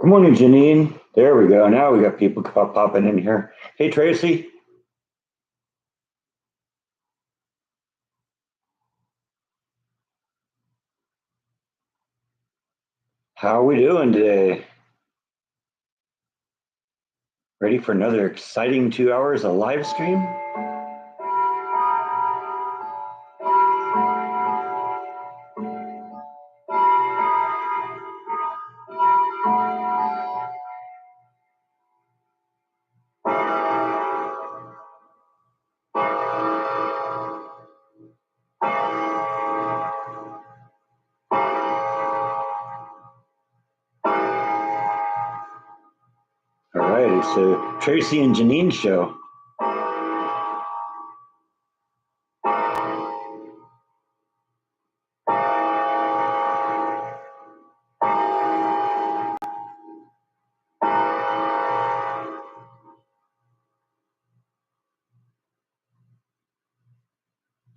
Good morning, Janine. There we go. Now we got people popping in here. Hey, Tracy. How are we doing today? Ready for another exciting 2 hours of live stream? All right, it's a Tracy and Janine show.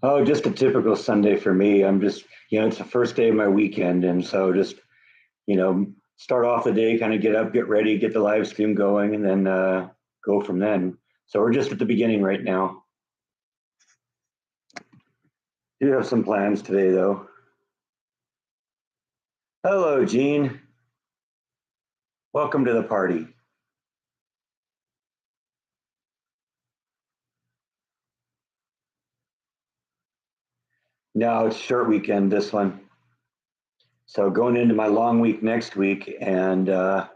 Oh, just a typical Sunday for me. I'm just, it's the first day of my weekend. And so just, start off the day, kind of get up, get ready, get the live stream going, and then go from then. So we're just at the beginning right now. Do have some plans today, though. Hello, Gene. Welcome to the party. No, it's short weekend, this one. So going into my long week next week, and then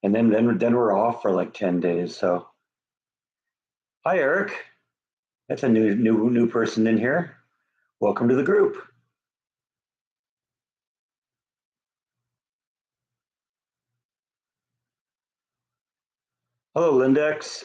we're off for like 10 days. So hi, Eric. That's a new person in here. Welcome to the group. Hello, Lindex.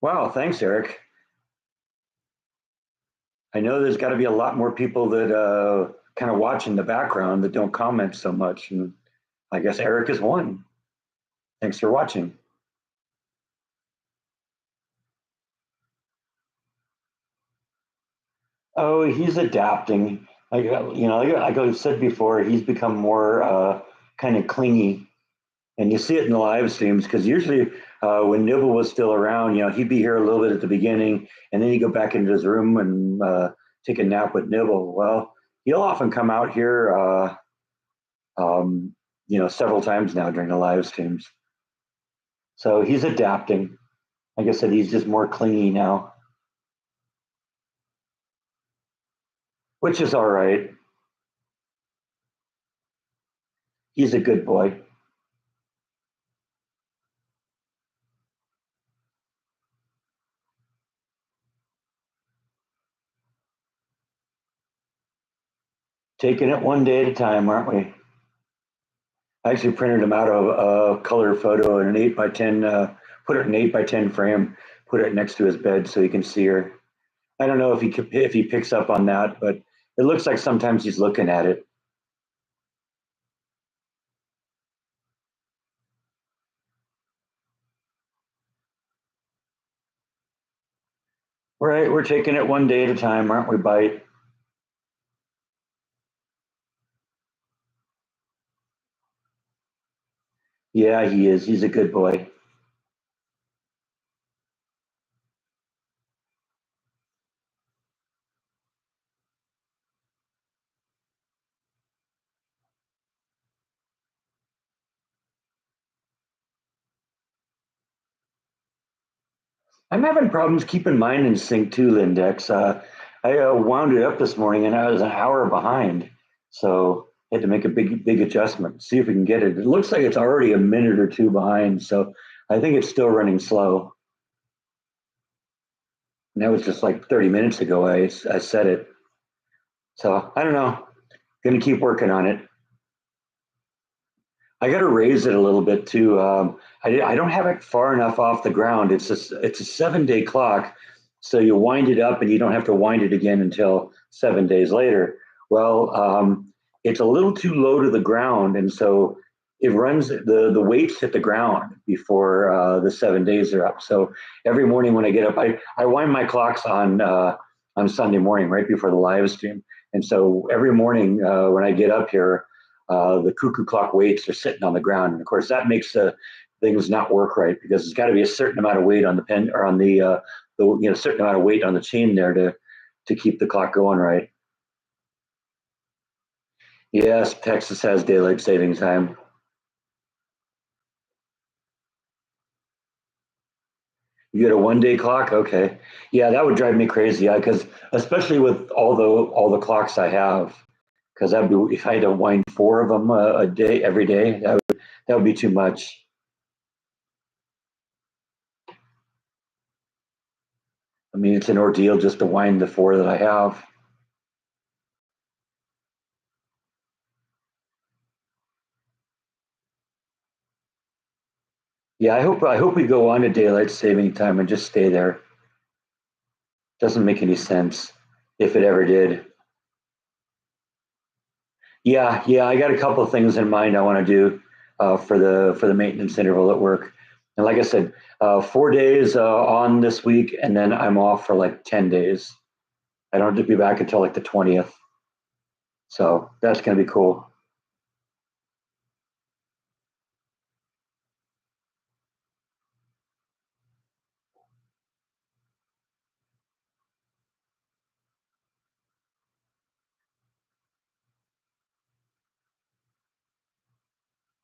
Wow, thanks, Eric. I know there's got to be a lot more people that kind of watch in the background that don't comment so much, and I guess Eric is one. Thanks for watching. Oh, he's adapting. Like I've said before, he's become more kind of clingy, and you see it in the live streams because usually when Nibble was still around, he'd be here a little bit at the beginning, and then he'd go back into his room and take a nap with Nibble. Well, he'll often come out here, several times now during the live streams. So he's adapting. Like I said, he's just more clingy now, which is all right. He's a good boy. Taking it one day at a time, aren't we? I actually printed him out of a color photo in an 8x10, put it in an 8x10 frame, put it next to his bed so he can see her. I don't know if he picks up on that, but it looks like sometimes he's looking at it. Right, we're taking it one day at a time, aren't we, Bite? Yeah, he is. He's a good boy. I'm having problems keeping mine in sync too, Lindex. I wound it up this morning and I was an hour behind. So I had to make a big adjustment, see if we can get it. It looks like it's already a minute or two behind. So I think it's still running slow. And that was just like 30 minutes ago. I set it. So I don't know. Going to keep working on it. I got to raise it a little bit too. I don't have it far enough off the ground. It's a 7 day clock, so you wind it up and you don't have to wind it again until 7 days later. Well, it's a little too low to the ground, and so it runs the weights hit the ground before the 7 days are up. So every morning when I get up, I wind my clocks on Sunday morning right before the live stream, and so every morning when I get up here, the cuckoo clock weights are sitting on the ground, and of course that makes things not work right because there's got to be a certain amount of weight on the pen or on the certain amount of weight on the chain there to keep the clock going right. Yes, Texas has daylight savings time. You get a 1 day clock? Okay. Yeah, that would drive me crazy. Yeah, because especially with all the clocks I have, because that'd be if I had to wind four of them a day every day, that would be too much. I mean, it's an ordeal just to wind the four that I have. Yeah, I hope we go on to daylight saving time and just stay there. Doesn't make any sense if it ever did. Yeah, yeah, I got a couple of things in mind I want to do for the maintenance interval at work. And like I said, 4 days on this week, and then I'm off for like 10 days. I don't have to be back until like the 20th, so that's gonna be cool.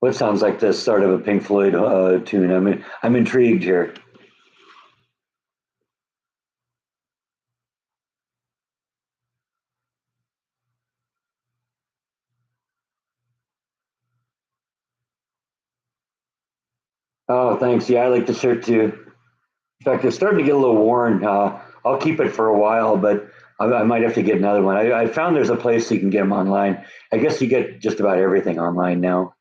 What sounds like the start of a Pink Floyd tune? I mean, I'm intrigued here. Oh, thanks. Yeah, I like the shirt too. In fact, it's starting to get a little worn. I'll keep it for a while, but I might have to get another one. I found there's a place you can get them online. I guess you get just about everything online now.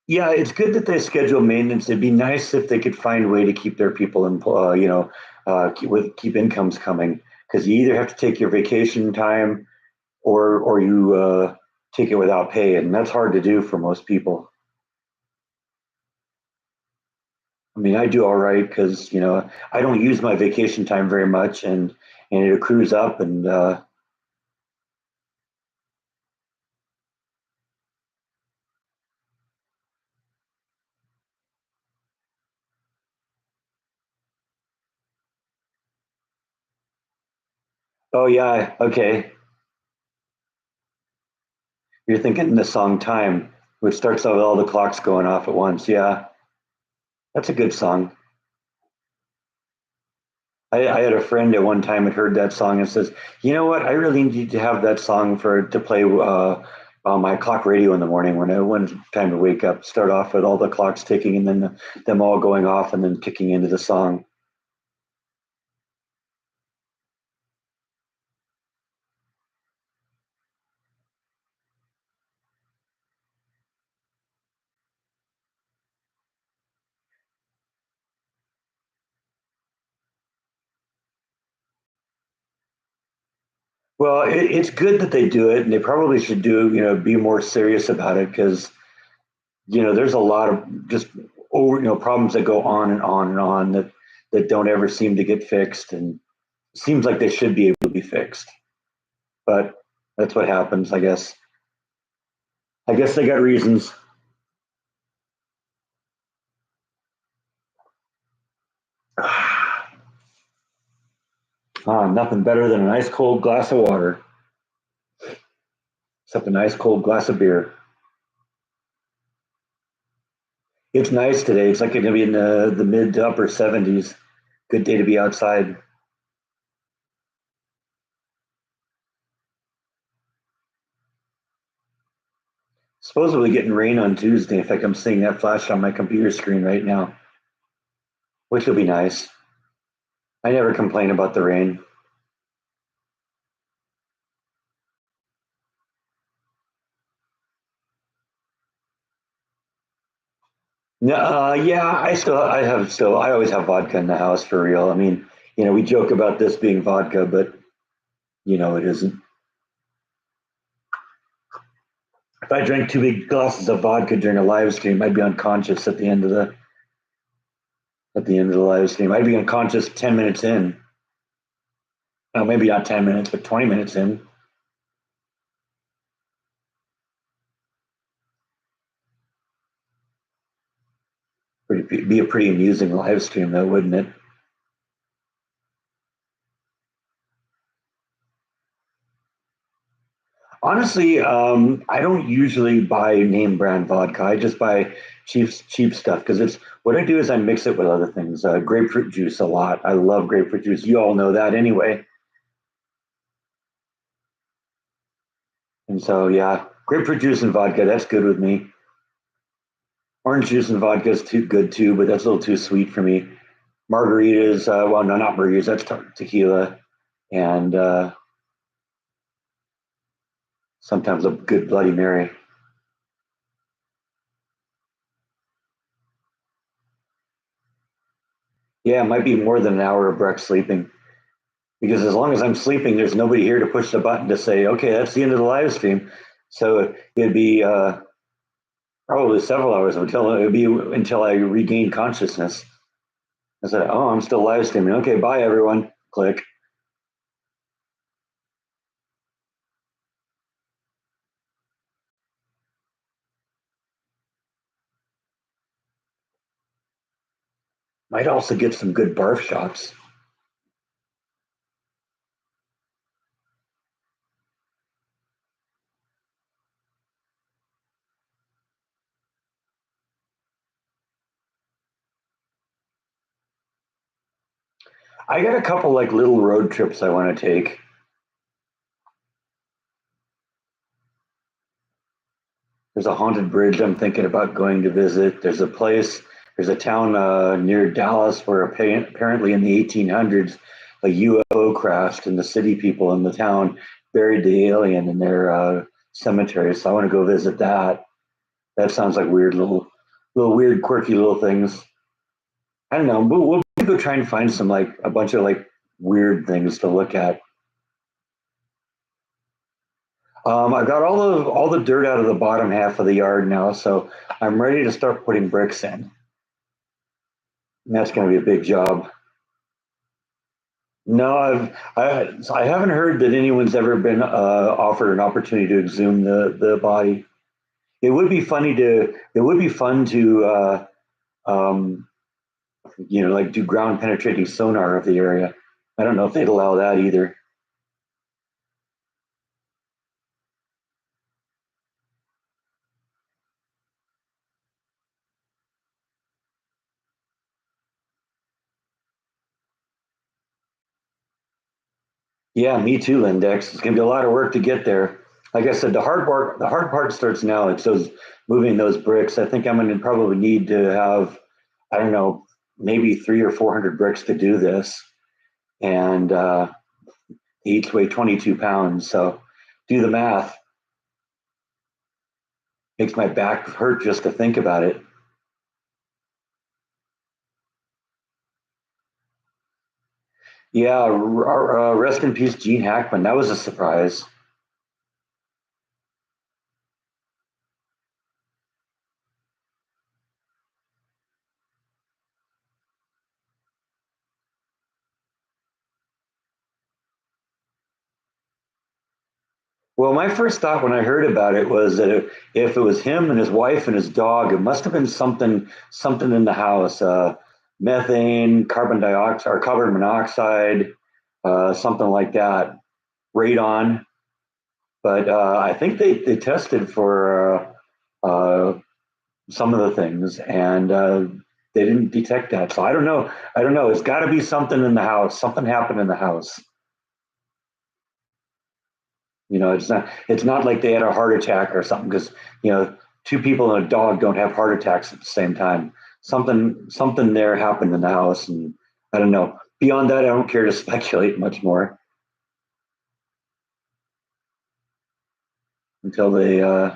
Yeah, it's good that they schedule maintenance. It'd be nice if they could find a way to keep their people in, keep incomes coming. Because you either have to take your vacation time or you take it without pay, and that's hard to do for most people. I mean, I do all right because I don't use my vacation time very much, and it accrues up, and oh yeah, okay. You're thinking the song "Time," which starts out with all the clocks going off at once. Yeah, that's a good song. I had a friend at one time had heard that song and says, "You know what? I really need to have that song for to play on my clock radio in the morning when it's time to wake up. Start off with all the clocks ticking and then them all going off and then kicking into the song." Well, it's good that they do it, and they probably should be more serious about it because there's a lot of just over problems that go on and on and on that don't ever seem to get fixed, and it seems like they should be able to be fixed, but that's what happens, I guess. I guess they got reasons. Nothing better than a nice cold glass of water, except a nice cold glass of beer. It's nice today. It's like it's gonna be in the mid to upper 70s. Good day to be outside. Supposedly getting rain on Tuesday. In fact, I'm seeing that flash on my computer screen right now, which will be nice. I never complain about the rain. No, yeah, I always have vodka in the house for real. I mean, we joke about this being vodka, but It isn't. If I drank two big glasses of vodka during a live stream, I'd be unconscious at the end of the live stream. I'd be unconscious 10 minutes in. No, maybe not 10 minutes, but 20 minutes in. Be a pretty amusing live stream, though, wouldn't it? Honestly, I don't usually buy name brand vodka. I just buy cheap stuff because it's what I do is I mix it with other things. Grapefruit juice a lot. I love grapefruit juice. You all know that anyway. And so yeah, grapefruit juice and vodka. That's good with me. Orange juice and vodka is too good too, but that's a little too sweet for me. Margaritas. Well, no, not margaritas. That's tequila, and sometimes a good Bloody Mary. Yeah, it might be more than an hour of Breck sleeping. Because as long as I'm sleeping, there's nobody here to push the button to say, okay, that's the end of the live stream. So it'd be probably several hours until I regain consciousness. I said, oh, I'm still live streaming. Okay, bye everyone. Click. Might also get some good barf shots. I got a couple like little road trips I want to take. There's a haunted bridge I'm thinking about going to visit. There's a town near Dallas where apparently in the 1800s a UFO crashed and the city people in the town buried the alien in their cemetery. So I want to go visit that. That sounds like little weird, quirky little things. I don't know. We'll go try and find some like a bunch of like weird things to look at. I got all the dirt out of the bottom half of the yard now, so I'm ready to start putting bricks in. And that's going to be a big job. No, I haven't heard that anyone's ever been offered an opportunity to exhume the body. It would be fun to um, like do ground penetrating sonar of the area. I don't know if they'd allow that either. Yeah, me too, Lindex. It's gonna be a lot of work to get there. Like I said, the hard part starts now. It's those moving those bricks. I think I'm gonna probably need to have, I don't know, maybe 300 or 400 bricks to do this, and each weigh 22 pounds. So do the math. Makes my back hurt just to think about it. Yeah, rest in peace, Gene Hackman. That was a surprise. Well, my first thought when I heard about it was that if it was him and his wife and his dog, it must have been something in the house, methane, carbon dioxide, or carbon monoxide, something like that, radon. But I think they tested for some of the things, and they didn't detect that. So I don't know. I don't know. It's got to be something in the house. Something happened in the house. It's not like they had a heart attack or something because two people and a dog don't have heart attacks at the same time. Something there happened in the house, and I don't know. Beyond that, I don't care to speculate much more until they uh,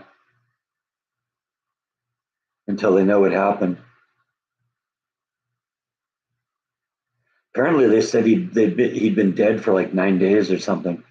until they know what happened. Apparently, they said he'd been dead for like 9 days or something.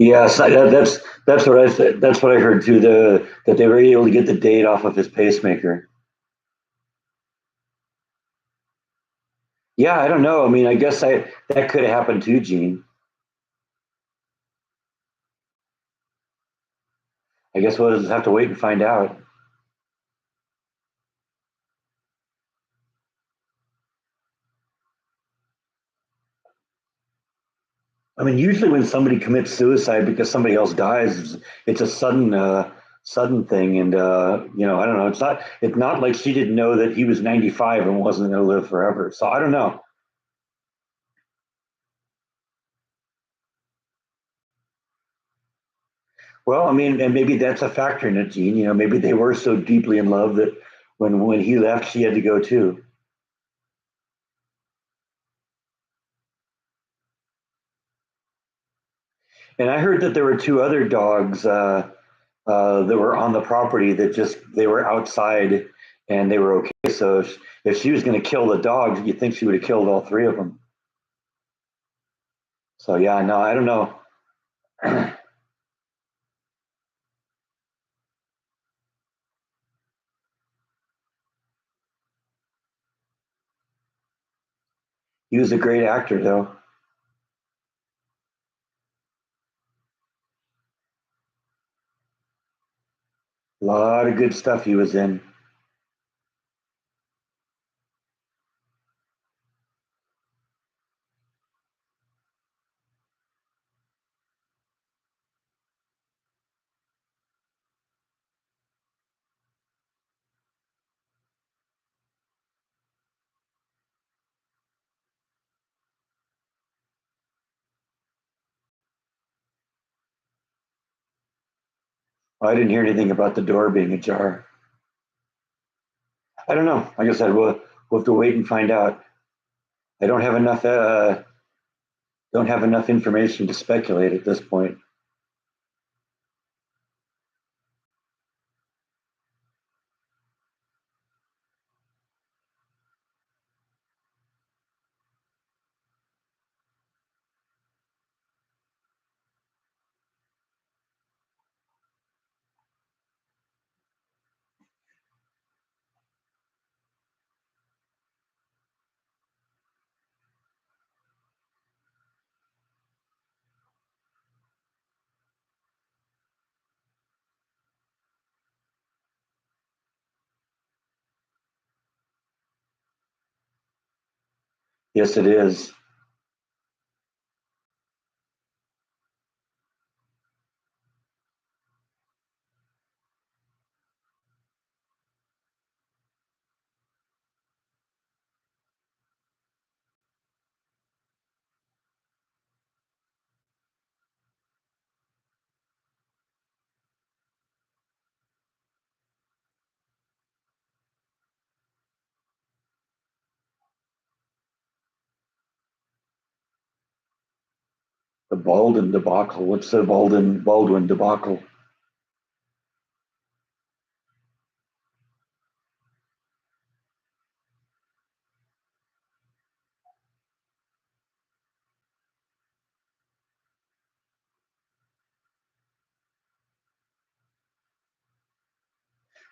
Yes, that's what I said. That's what I heard too. That they were able to get the date off of his pacemaker. Yeah, I don't know. I mean, I guess I that could have happened too, Gene. I guess we'll just have to wait and find out. I mean, usually when somebody commits suicide because somebody else dies, it's a sudden thing, and I don't know. It's not like she didn't know that he was 95 and wasn't going to live forever. So I don't know. Well, I mean, and maybe that's a factor in it, Gene. Maybe they were so deeply in love that when he left, she had to go too. And I heard that there were two other dogs that were on the property that just they were outside and they were okay. So if she was going to kill the dogs, you'd think she would have killed all three of them. So yeah, no, I don't know. He was a great actor, though. A lot of good stuff he was in. I didn't hear anything about the door being ajar. I don't know. Like I said, we'll have to wait and find out. I don't have enough information to speculate at this point. Yes, it is. The Baldwin debacle. What's the Baldwin debacle?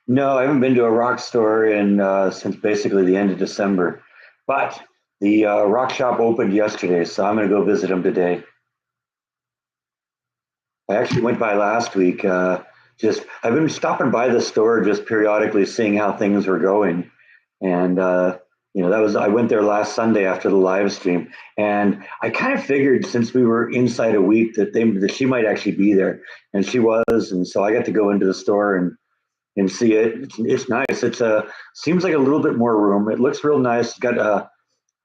No, I haven't been to a rock store in since basically the end of December. But the rock shop opened yesterday, so I'm going to go visit them today. I actually went by last week. Just I've been stopping by the store just periodically, seeing how things were going, and that was I went there last Sunday after the live stream, and I kind of figured since we were inside a week that she might actually be there, and she was, and so I got to go into the store and see it. It's nice. It's a seems like a little bit more room. It looks real nice. It's got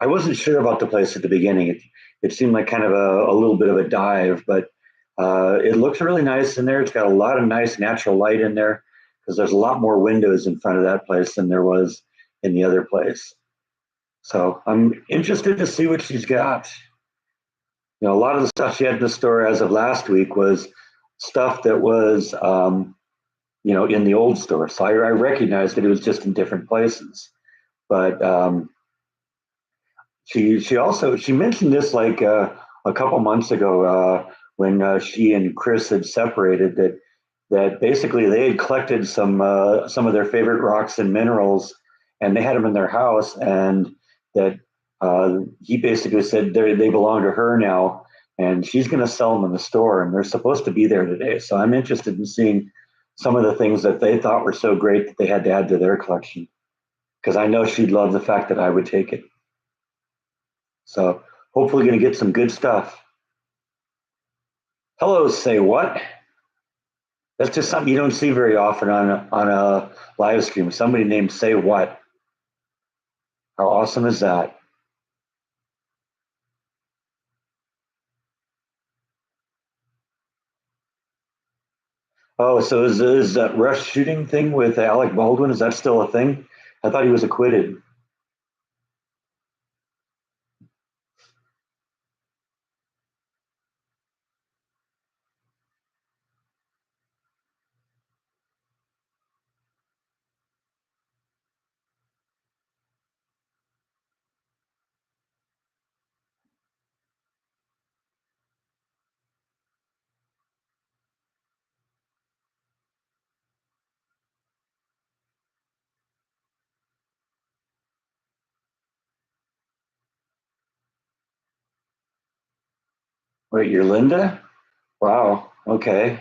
I wasn't sure about the place at the beginning. It seemed like kind of a little bit of a dive, but it looks really nice in there. It's got a lot of nice natural light in there because there's a lot more windows in front of that place than there was in the other place. So I'm interested to see what she's got. A lot of the stuff she had in the store as of last week was stuff that was, in the old store. So I recognized that it was just in different places. But she mentioned this like a couple months ago when she and Chris had separated, that basically they had collected some of their favorite rocks and minerals, and they had them in their house, and that he basically said they belong to her now, and she's going to sell them in the store, and they're supposed to be there today. So I'm interested in seeing some of the things that they thought were so great that they had to add to their collection, because I know she'd love the fact that I would take it. So hopefully, going to get some good stuff. Hello, say what? That's just something you don't see very often on a live stream. Somebody named Say What. How awesome is that? Oh, so is that rush shooting thing with Alec Baldwin? Is that still a thing? I thought he was acquitted. Wait, you're Linda? Wow. Okay.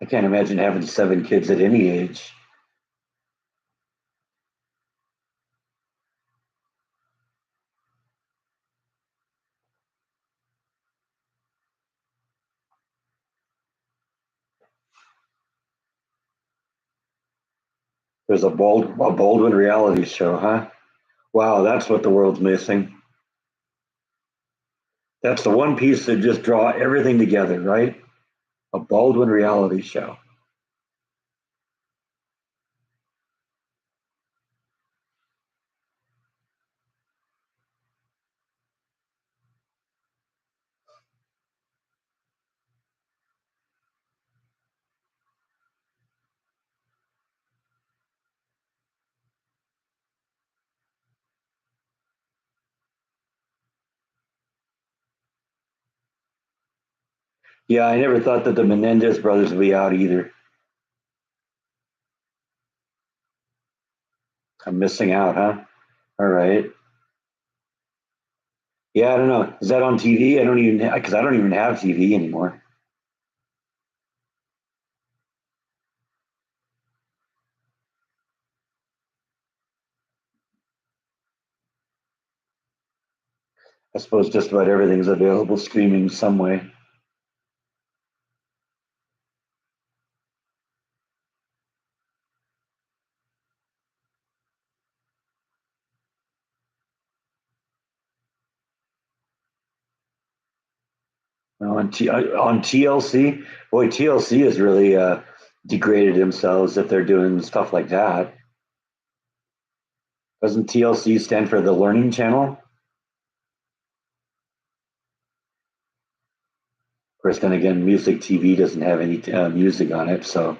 I can't imagine having 7 kids at any age. There's a Baldwin reality show, huh? Wow, that's what the world's missing. That's the one piece that just draw everything together, right? A Baldwin reality show. Yeah, I never thought that the Menendez brothers would be out either. I'm missing out, huh? All right. Yeah, I don't know. Is that on TV? I don't even because I don't even have TV anymore. I suppose just about everything's available streaming some way. On TLC, boy, TLC has really degraded themselves if they're doing stuff like that. Doesn't TLC stand for the Learning Channel? Of course, then again, music TV doesn't have any music on it, so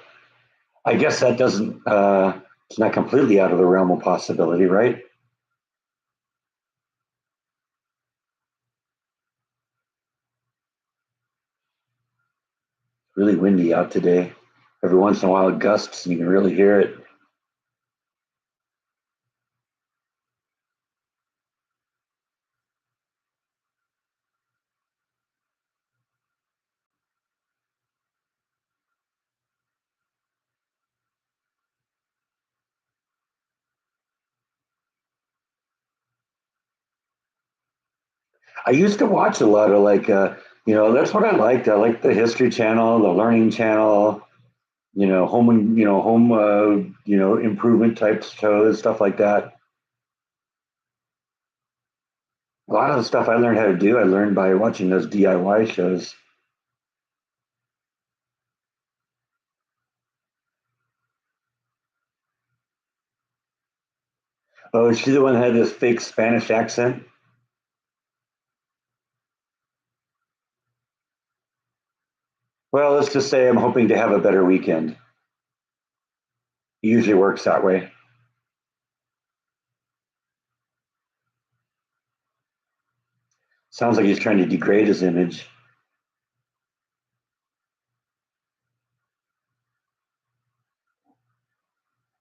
I guess that doesn't. It's not completely out of the realm of possibility, right? Really windy out today. Every once in a while, it gusts, and you can really hear it. I used to watch a lot of that's what I liked. I liked the History Channel, the Learning Channel, home improvement type shows, stuff like that. A lot of the stuff I learned how to do, I learned by watching those DIY shows. Oh, is she the one that had this fake Spanish accent? Well, let's just say I'm hoping to have a better weekend. It usually works that way. Sounds like he's trying to degrade his image.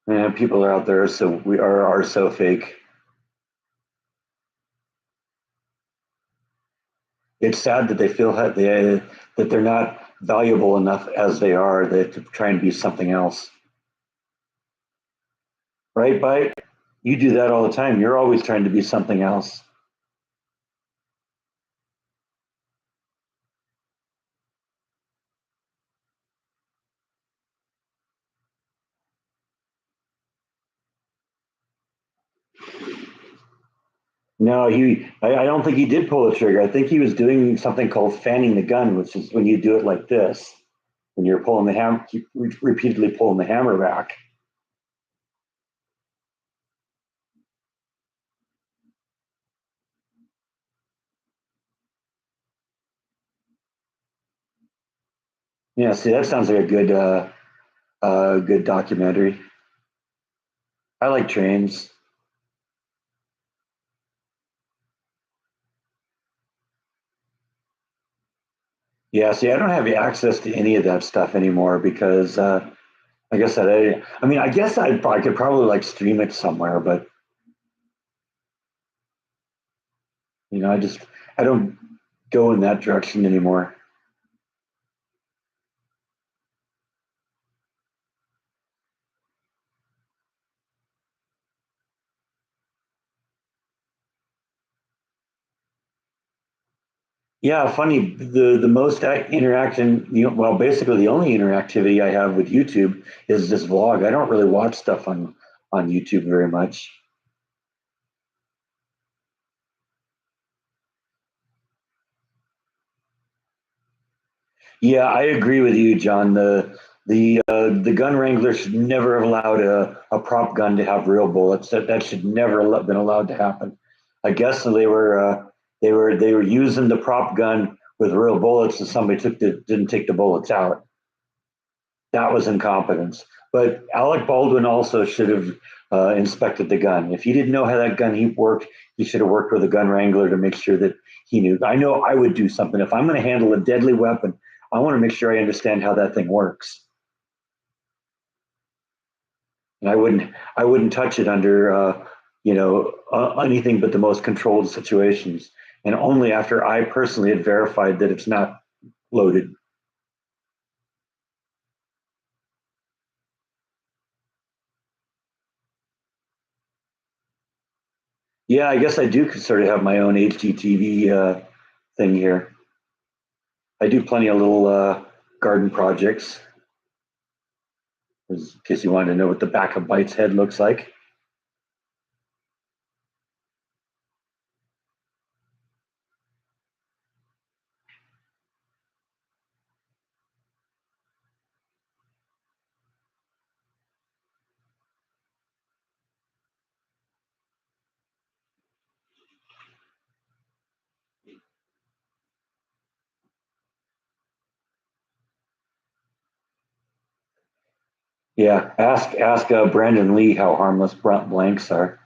And people are out there, so we are so fake. It's sad that they feel that they're not valuable enough as they are that to try and be something else. Right, Bite? You do that all the time. You're always trying to be something else. No, I don't think he did pull the trigger. I think he was doing something called fanning the gun, which is when you do it like this, when you're pulling the hammer, keep repeatedly pulling the hammer back. Yeah, see, that sounds like a good documentary. I like trains. Yeah, see, I don't have access to any of that stuff anymore because, like I said, I mean, I guess I could probably like stream it somewhere, but I just I don't go in that direction anymore. Yeah, funny. The most interaction, well, basically the only interactivity I have with YouTube is this vlog. I don't really watch stuff on YouTube very much. Yeah, I agree with you, John. The gun wrangler should never have allowed a prop gun to have real bullets. That should never have been allowed to happen. I guess they were using the prop gun with real bullets, and somebody didn't take the bullets out. That was incompetence. But Alec Baldwin also should have inspected the gun. If he didn't know how that gun he worked, he should have worked with a gun wrangler to make sure that he knew. I know I would do something if I'm going to handle a deadly weapon. I want to make sure I understand how that thing works, and I wouldn't touch it under anything but the most controlled situations, and only after I personally had verified that it's not loaded. Yeah, I guess I do sort of have my own HGTV thing here. I do plenty of little garden projects, in case you wanted to know what the back of Bite's head looks like. Yeah, ask Brandon Lee how harmless blanks are.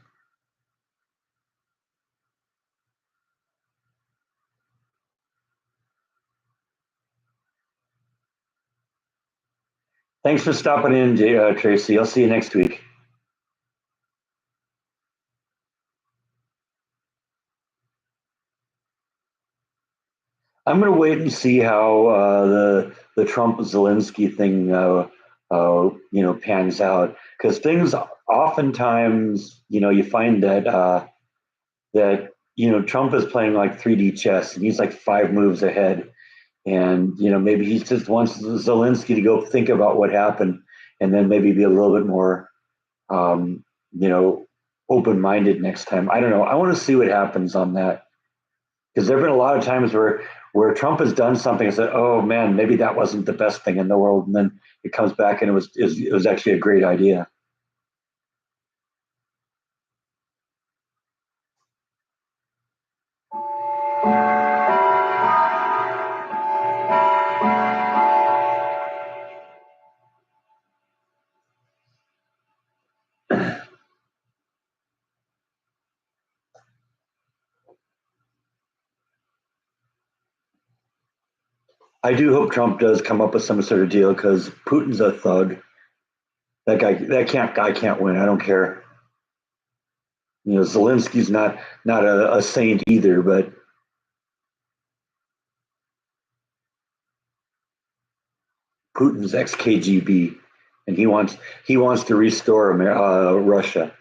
Thanks for stopping in, Tracy. I'll see you next week. I'm going to wait and see how the Trump Zelensky thing pans out, because things oftentimes you find that Trump is playing like 3D chess and he's like five moves ahead. And maybe he just wants Zelensky to go think about what happened, and then maybe be a little bit more, um, you know, open-minded next time. I don't know. I want to see what happens on that, because there have been a lot of times where Trump has done something and said, "Oh man, maybe that wasn't the best thing in the world," and then it comes back and it was actually a great idea. I do hope Trump does come up with some sort of deal because Putin's a thug. That guy can't win. I don't care. You know, Zelensky's not a saint either, but Putin's ex KGB, and he wants to restore Russia,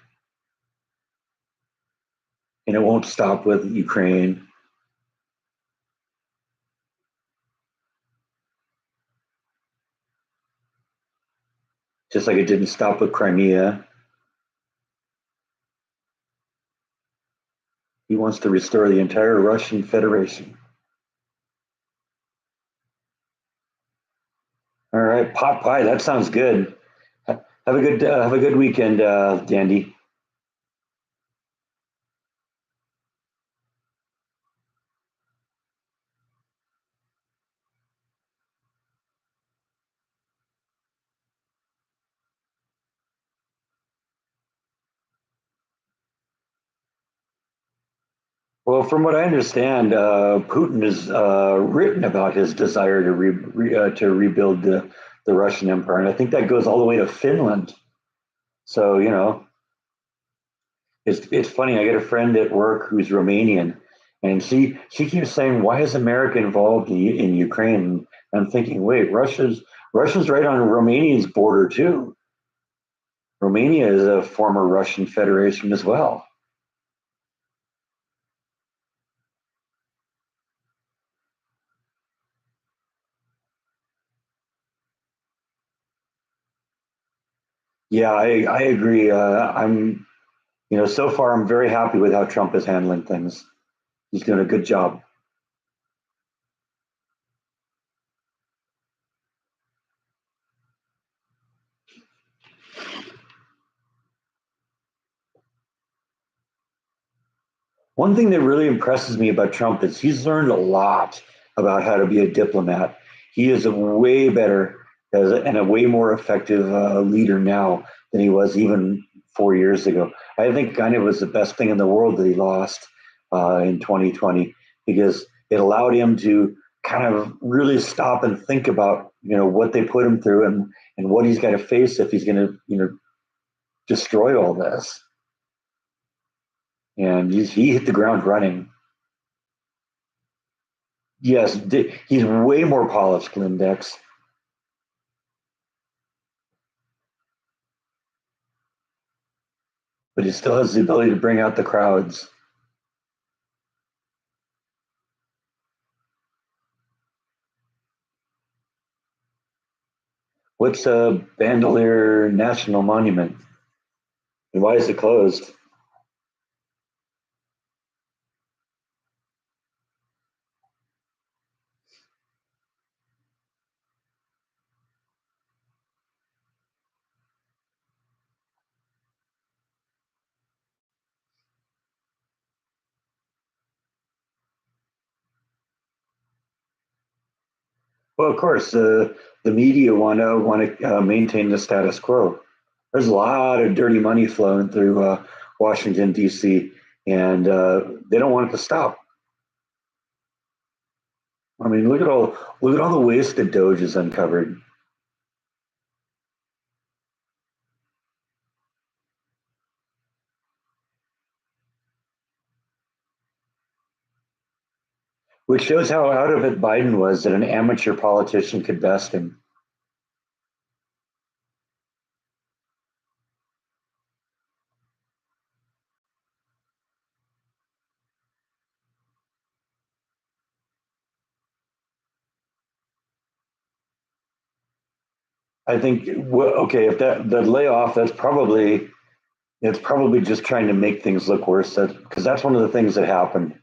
and it won't stop with Ukraine. Just like it didn't stop with Crimea. He wants to restore the entire Russian Federation. All right, pot pie. That sounds good. Have a good weekend, Dandy. Well, from what I understand, Putin has written about his desire to rebuild the Russian Empire, and I think that goes all the way to Finland. So you know, it's funny. I get a friend at work who's Romanian, and she keeps saying, "Why is America involved in Ukraine?" I'm thinking, wait, Russia's right on Romania's border too. Romania is a former Russian federation as well. Yeah, I agree. So far I'm very happy with how Trump is handling things. He's doing a good job. One thing that really impresses me about Trump is he's learned a lot about how to be a diplomat. He is a way better and a way more effective leader now than he was even 4 years ago. I think kind of was the best thing in the world that he lost in 2020 because it allowed him to kind of really stop and think about what they put him through and what he's got to face if he's going to destroy all this. And he hit the ground running. Yes, he's way more polished than Dex, but he still has the ability to bring out the crowds. What's a Bandelier National Monument, and why is it closed? Well, of course, the media want to maintain the status quo. There's a lot of dirty money flowing through Washington D.C., and they don't want it to stop. I mean, look at all the waste that Doge has uncovered. Which shows how out of it Biden was that an amateur politician could best him. I think okay, if that the layoff, it's probably just trying to make things look worse. Because that's one of the things that happened.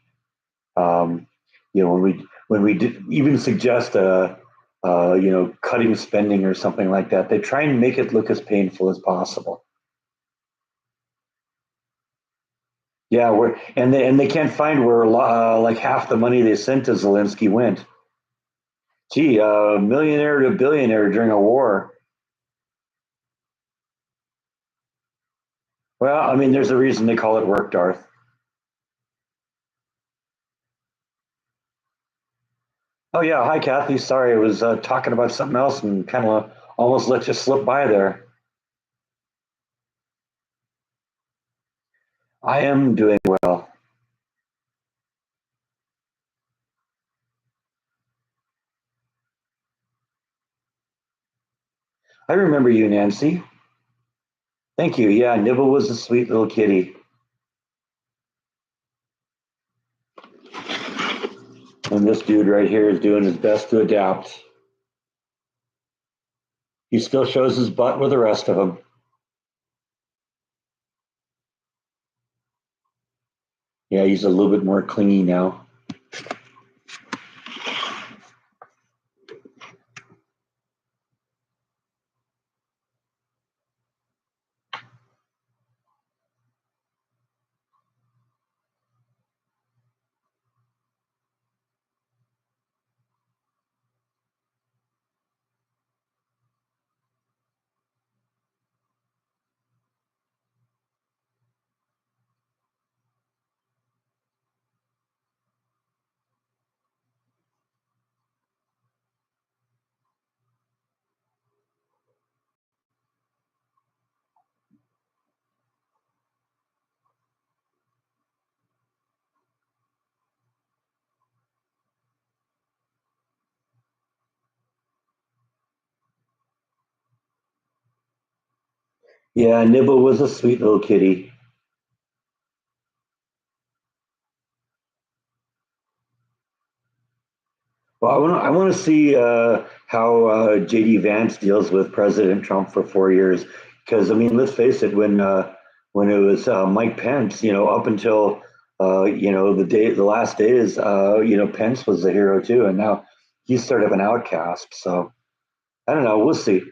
Um, when we did even suggest cutting spending or something like that, they try and make it look as painful as possible. Yeah, and they can't find where like half the money they sent to Zelensky went. Gee, millionaire to billionaire during a war. Well, I mean, there's a reason they call it work, Darth. Oh yeah, hi Kathy. Sorry, I was talking about something else and kind of almost let you slip by there. I am doing well. I remember you, Nancy. Thank you. Yeah, Nibble was a sweet little kitty. And this dude right here is doing his best to adapt. He still shows his butt with the rest of them. Yeah, he's a little bit more clingy now. Yeah, Nibble was a sweet little kitty. Well, I want to see how JD Vance deals with President Trump for 4 years. Because I mean, let's face it, when it was Mike Pence, up until the last days, Pence was the hero too, and now he's sort of an outcast. So I don't know. We'll see.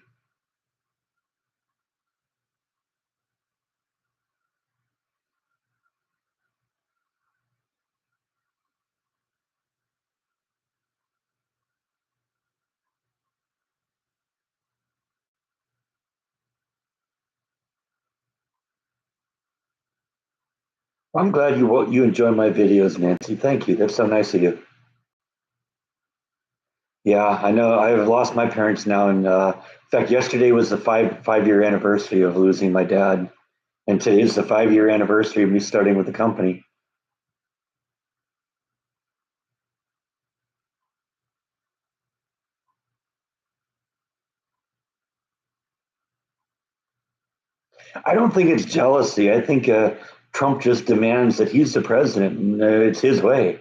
I'm glad you enjoy my videos, Nancy. Thank you. That's so nice of you. Yeah, I know. I've lost my parents now, and in fact, yesterday was the five-year anniversary of losing my dad, and today is the 5-year anniversary of me starting with the company. I don't think it's jealousy. I think Trump just demands that he's the president, and it's his way.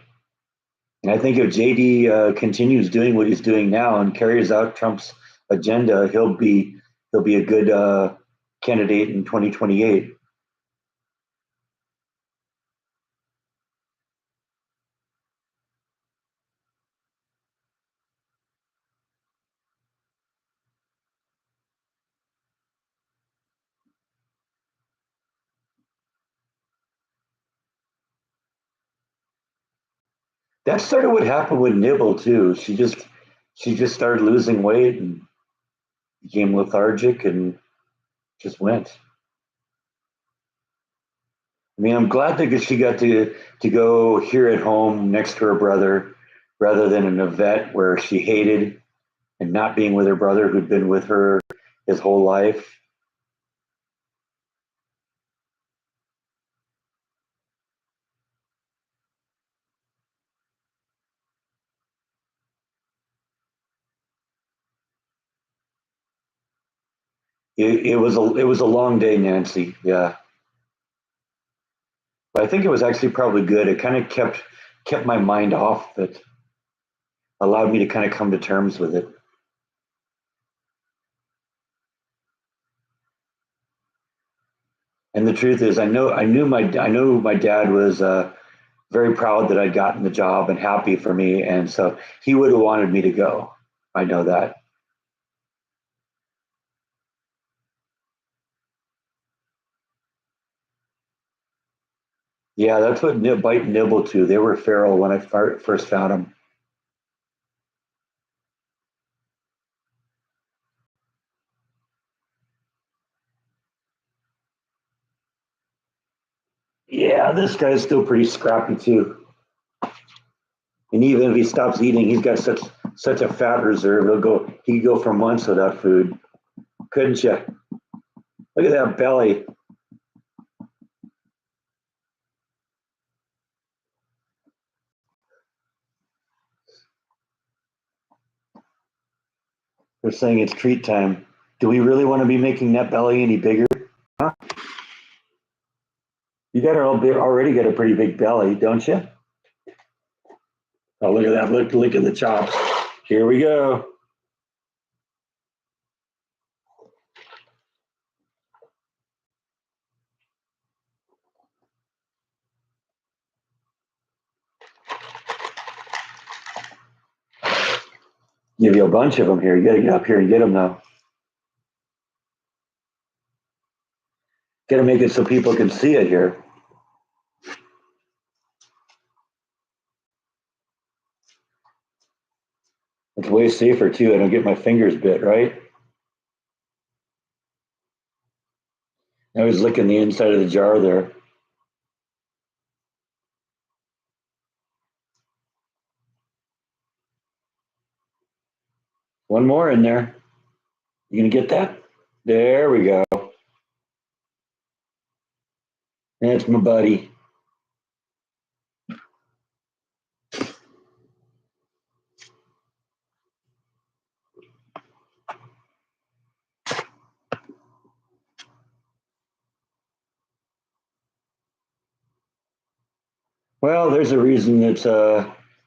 And I think if JD continues doing what he's doing now and carries out Trump's agenda, he'll be a good candidate in 2028. That's sort of what happened with Nibble too. She just started losing weight and became lethargic and just went. I mean, I'm glad that she got to go here at home next to her brother, rather than in a vet where she hated and not being with her brother who'd been with her his whole life. It was a long day, Nancy. Yeah, but I think it was actually probably good. It kind of kept my mind off it, allowed me to kind of come to terms with it. And the truth is, I know my dad was very proud that I'd gotten the job and happy for me, and so he would have wanted me to go. I know that. Yeah, that's what Bite and Nibble to. They were feral when I first found them. Yeah, this guy's still pretty scrappy too. And even if he stops eating, he's got such a fat reserve. He'd go for months without food. Couldn't you? Look at that belly. They're saying it's treat time. Do we really want to be making that belly any bigger? Huh? You got already got a pretty big belly, don't you? Oh, look at that. Look at the chops. Here we go. Give you a bunch of them here. You got to get up here and get them now. Got to make it so people can see it here. It's way safer too. I don't get my fingers bit, right? I was licking the inside of the jar there. One more in there. You gonna get that? There we go. That's my buddy. Well, there's a reason it's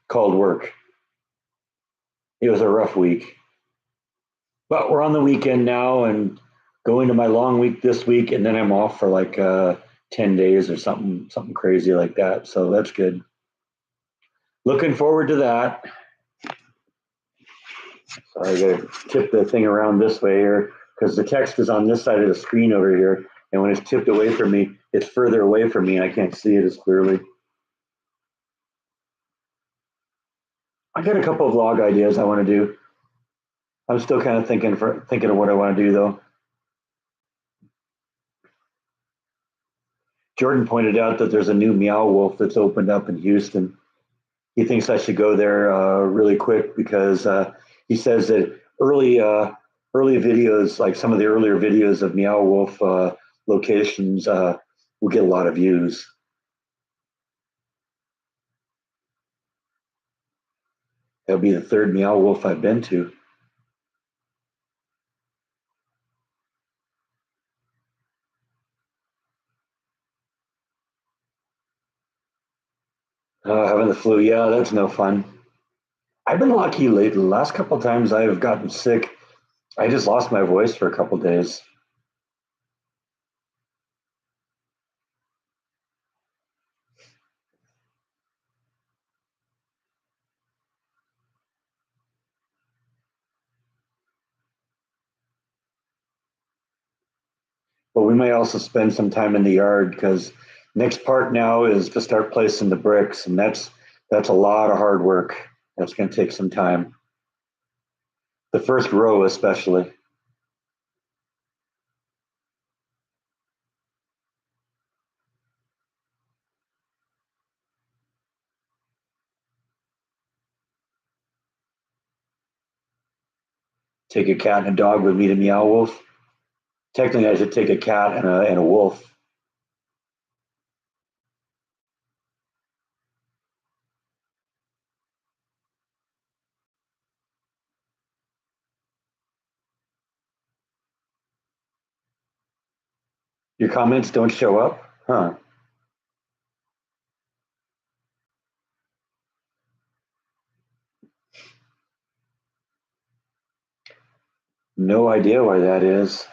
called work. It was a rough week, but we're on the weekend now and going to my long week this week, and then I'm off for like 10 days or something crazy like that. So that's good. Looking forward to that. So I gotta tip the thing around this way here because the text is on this side of the screen over here, and when it's tipped away from me, it's further away from me, and I can't see it as clearly. I got a couple of vlog ideas I want to do. I'm still kind of thinking of what I want to do though. Jordan pointed out that there's a new Meow Wolf that's opened up in Houston. He thinks I should go there really quick because he says that early videos, like some of the earlier videos of Meow Wolf locations, will get a lot of views. That'll be the third Meow Wolf I've been to. Having the flu, yeah, that's no fun. I've been lucky lately. The last couple of times I've gotten sick, I just lost my voice for a couple of days. But we may also spend some time in the yard because next part now is to start placing the bricks, and that's a lot of hard work. That's going to take some time. The first row, especially. Take a cat and a dog with me to Meow Wolf. Technically, I should take a cat and a wolf. Your comments don't show up, huh? No idea why that is.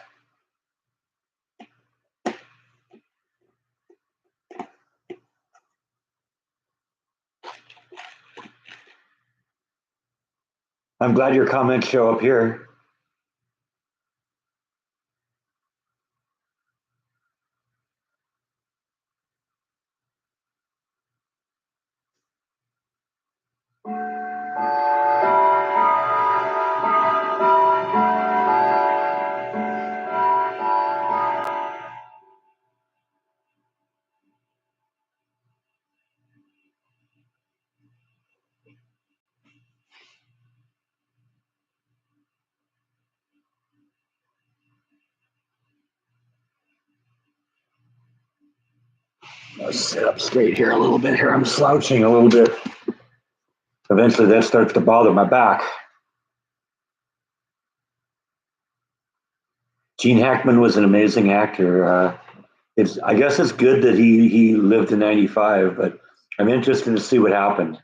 I'm glad your comments show up here. I'll sit up straight here a little bit. Here I'm slouching a little bit. Eventually, that starts to bother my back. Gene Hackman was an amazing actor. I guess it's good that he lived to 95, but I'm interested to see what happened.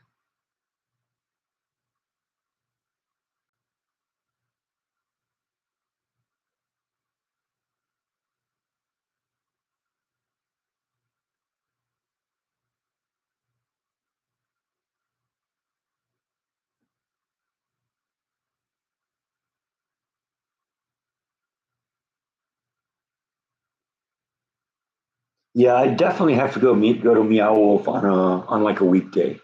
Yeah, I definitely have to go to Meow Wolf on like a weekday.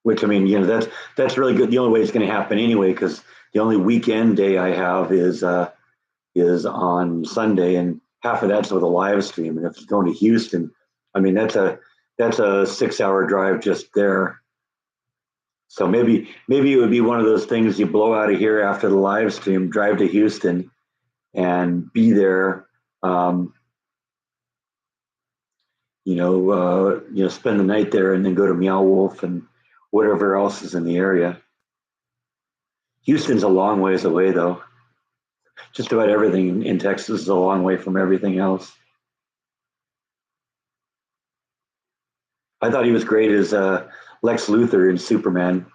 Which I mean, that's really good. The only way it's going to happen anyway, because the only weekend day I have is on Sunday, and half of that's with a live stream. And if it's going to Houston, I mean that's a 6 hour drive just there. So maybe it would be one of those things you blow out of here after the live stream, drive to Houston, and be there. Um, spend the night there, and then go to Meow Wolf and whatever else is in the area. Houston's a long ways away, though. Just about everything in Texas is a long way from everything else. I thought he was great as Lex Luthor in Superman.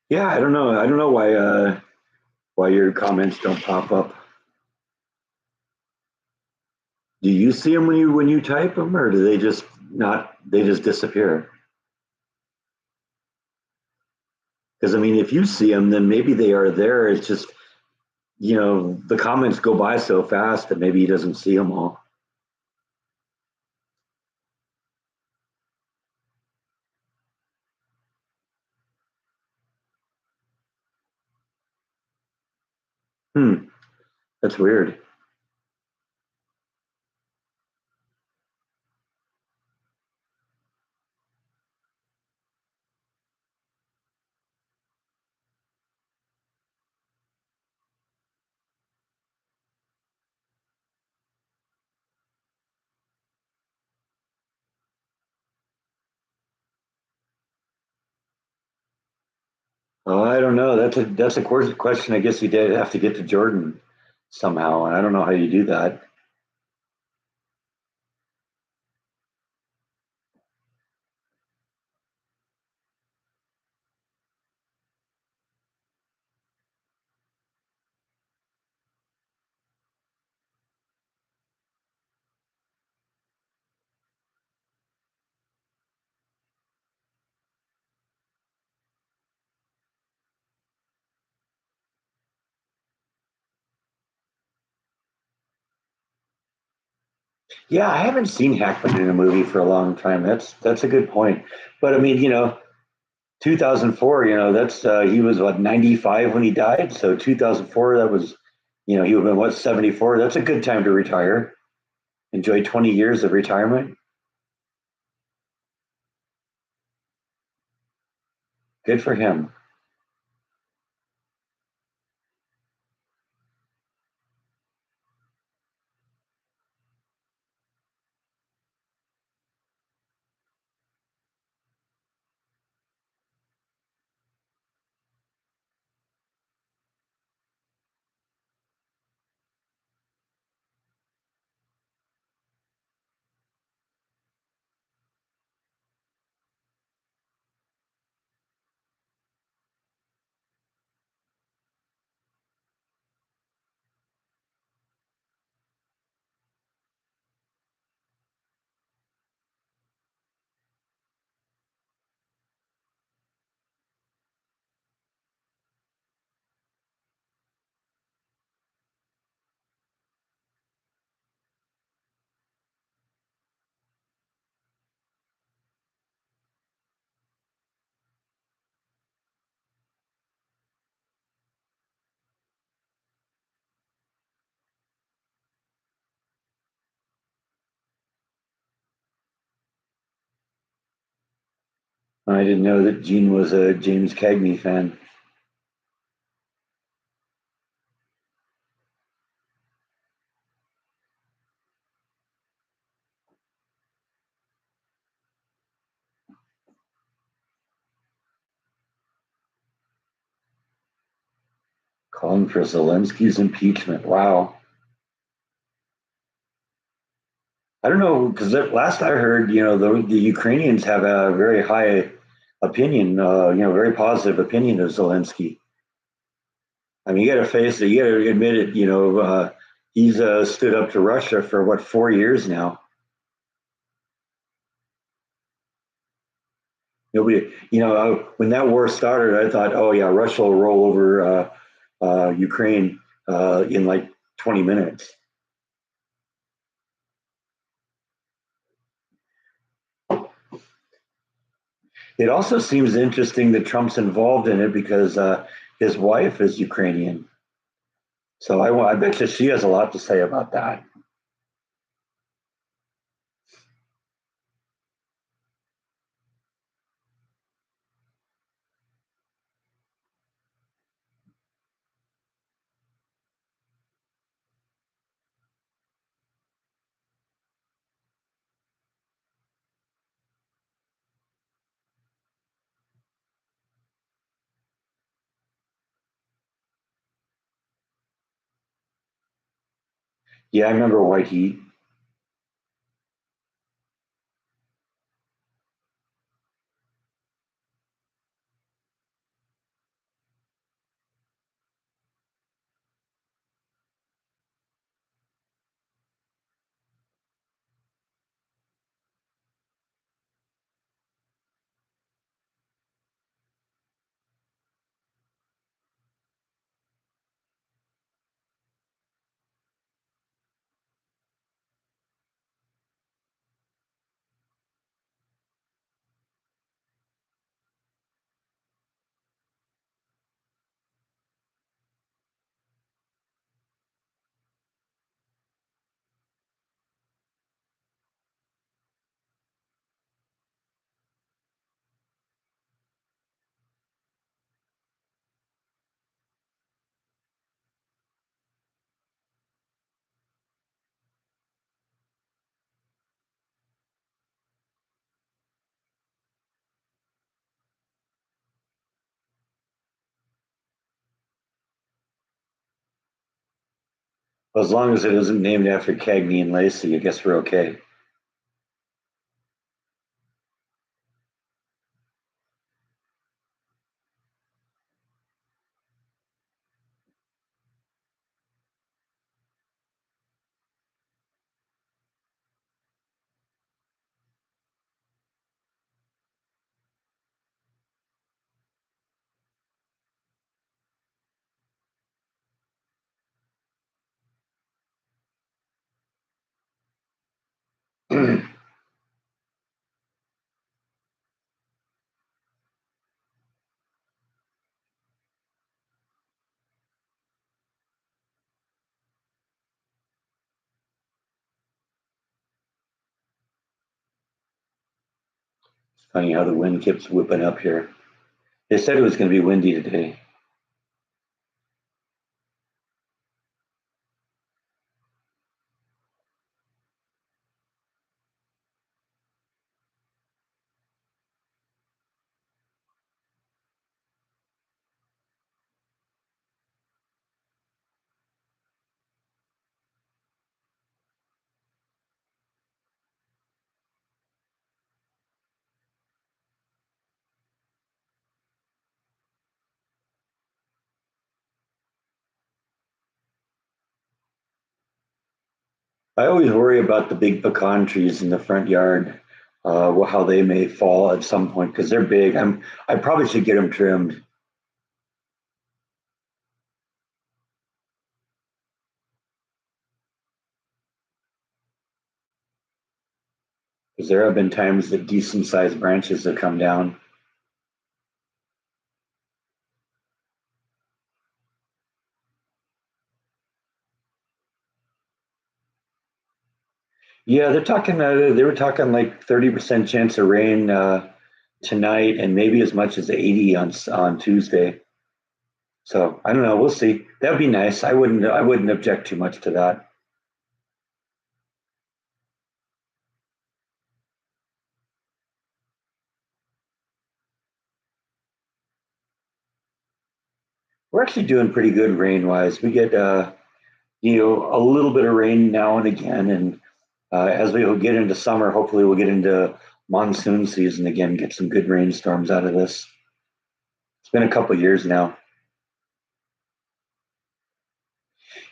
Yeah, I don't know. I don't know why your comments don't pop up. Do you see them when you type them, or do they just not? They just disappear? Because I mean, if you see them, then maybe they are there. It's just the comments go by so fast that maybe he doesn't see them all. Hmm, that's weird. Oh, I don't know. That's a question. I guess you did have to get to Jordan somehow, and I don't know how you do that. Yeah, I haven't seen Hackman in a movie for a long time. That's a good point. But I mean, 2004. That's he was what 95 when he died. So 2004, that was, he would have been what 74. That's a good time to retire. Enjoy 20 years of retirement. Good for him. I didn't know that Gene was a James Cagney fan. Calling for Zelensky's impeachment. Wow. I don't know because last I heard, the Ukrainians have a very high opinion, very positive opinion of Zelensky. I mean, you got to face it. You got to admit it. He's stood up to Russia for what 4 years now. Nobody, when that war started, I thought, oh yeah, Russia will roll over Ukraine in like 20 minutes. It also seems interesting that Trump's involved in it because his wife is Ukrainian. So I bet you she has a lot to say about that. Yeah, I remember White Heat. As long as it isn't named after Cagney and Lacey, I guess we're okay. Funny how the wind keeps whipping up here. They said it was going to be windy today. I always worry about the big pecan trees in the front yard, how they may fall at some point because they're big. I probably should get them trimmed because there have been times that decent sized branches have come down. Yeah, they're talking. They were talking like 30% chance of rain tonight and maybe as much as 80 on Tuesday. So I don't know. We'll see. That'd be nice. I wouldn't object too much to that. We're actually doing pretty good rain wise. We get a little bit of rain now and again, and as we will get into summer, hopefully we'll get into monsoon season again. Get some good rainstorms out of this. It's been a couple of years now.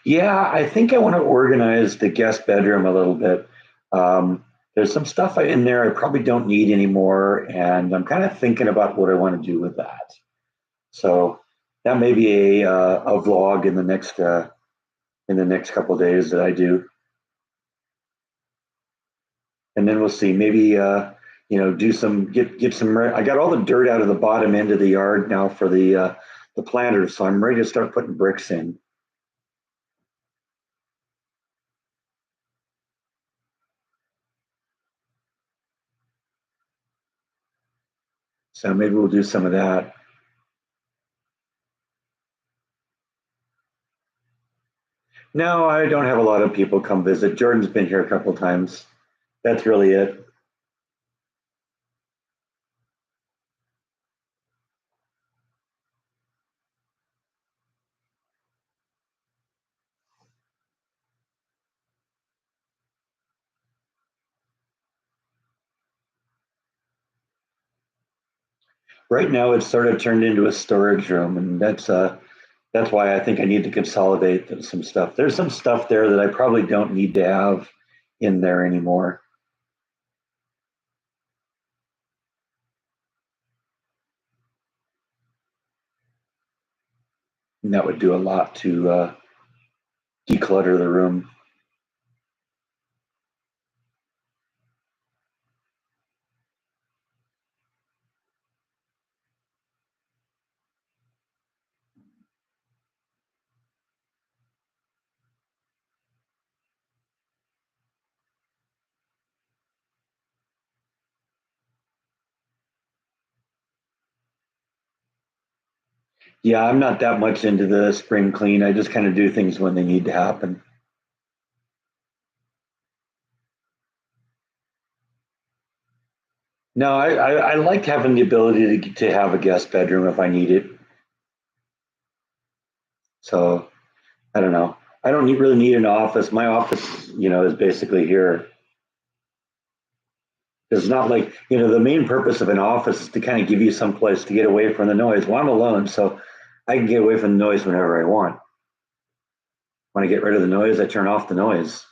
Yeah, I think I want to organize the guest bedroom a little bit. There's some stuff in there I probably don't need anymore, and I'm kind of thinking about what I want to do with that. So that may be a vlog in the next couple of days that I do, and then we'll see. Maybe do some get some. I got all the dirt out of the bottom end of the yard now for the planters, so I'm ready to start putting bricks in. So maybe we'll do some of that. No, I don't have a lot of people come visit. Jordan's been here a couple of times. That's really it. Right now, it's sort of turned into a storage room, and that's why I think I need to consolidate some stuff. There's some stuff there that I probably don't need to have in there anymore, and that would do a lot to declutter the room. Yeah, I'm not that much into the spring clean. I just kind of do things when they need to happen. No, I like having the ability to have a guest bedroom if I need it. So I don't know. I don't really need an office. My office, is basically here. It's not like, the main purpose of an office is to kind of give you some place to get away from the noise. Well, I'm alone, so I can get away from the noise whenever I want. When I get rid of the noise, I turn off the noise.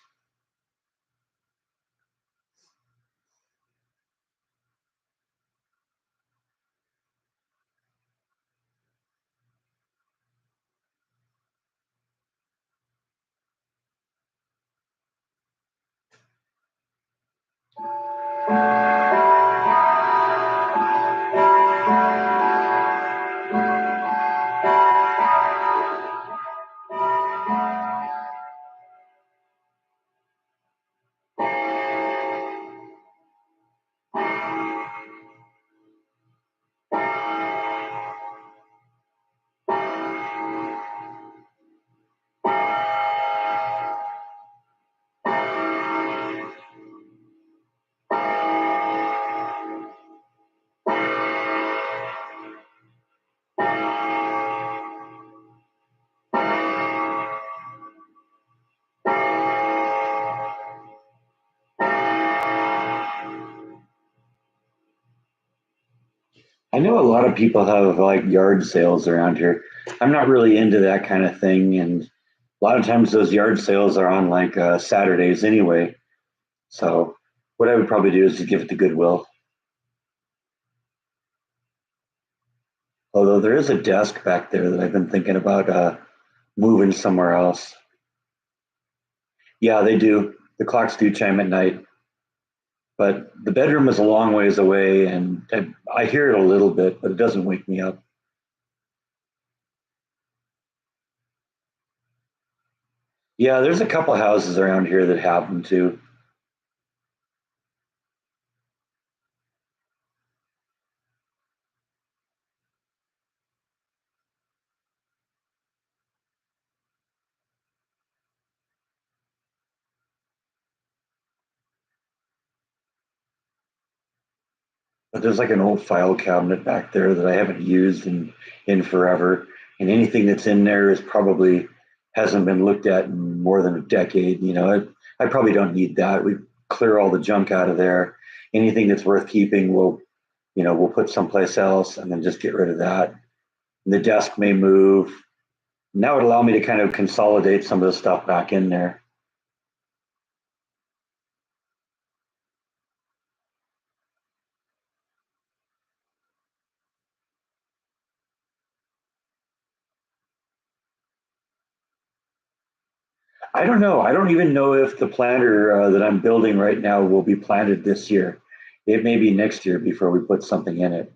I know a lot of people have like yard sales around here. I'm not really into that kind of thing, and a lot of times those yard sales are on like Saturdays anyway. So what I would probably do is just give it to Goodwill. Although there is a desk back there that I've been thinking about moving somewhere else. Yeah, they do. The clocks do chime at night, but the bedroom is a long ways away, and I hear it a little bit, but it doesn't wake me up. Yeah, there's a couple houses around here that have them too. But there's like an old file cabinet back there that I haven't used in forever, and anything that's in there is probably hasn't been looked at in more than a decade. I probably don't need that. We clear all the junk out of there. Anything that's worth keeping, we'll put someplace else, and then just get rid of that. And the desk may move. And that would allow me to kind of consolidate some of the stuff back in there. I don't know. I don't even know if the planter that I'm building right now will be planted this year. It may be next year before we put something in it.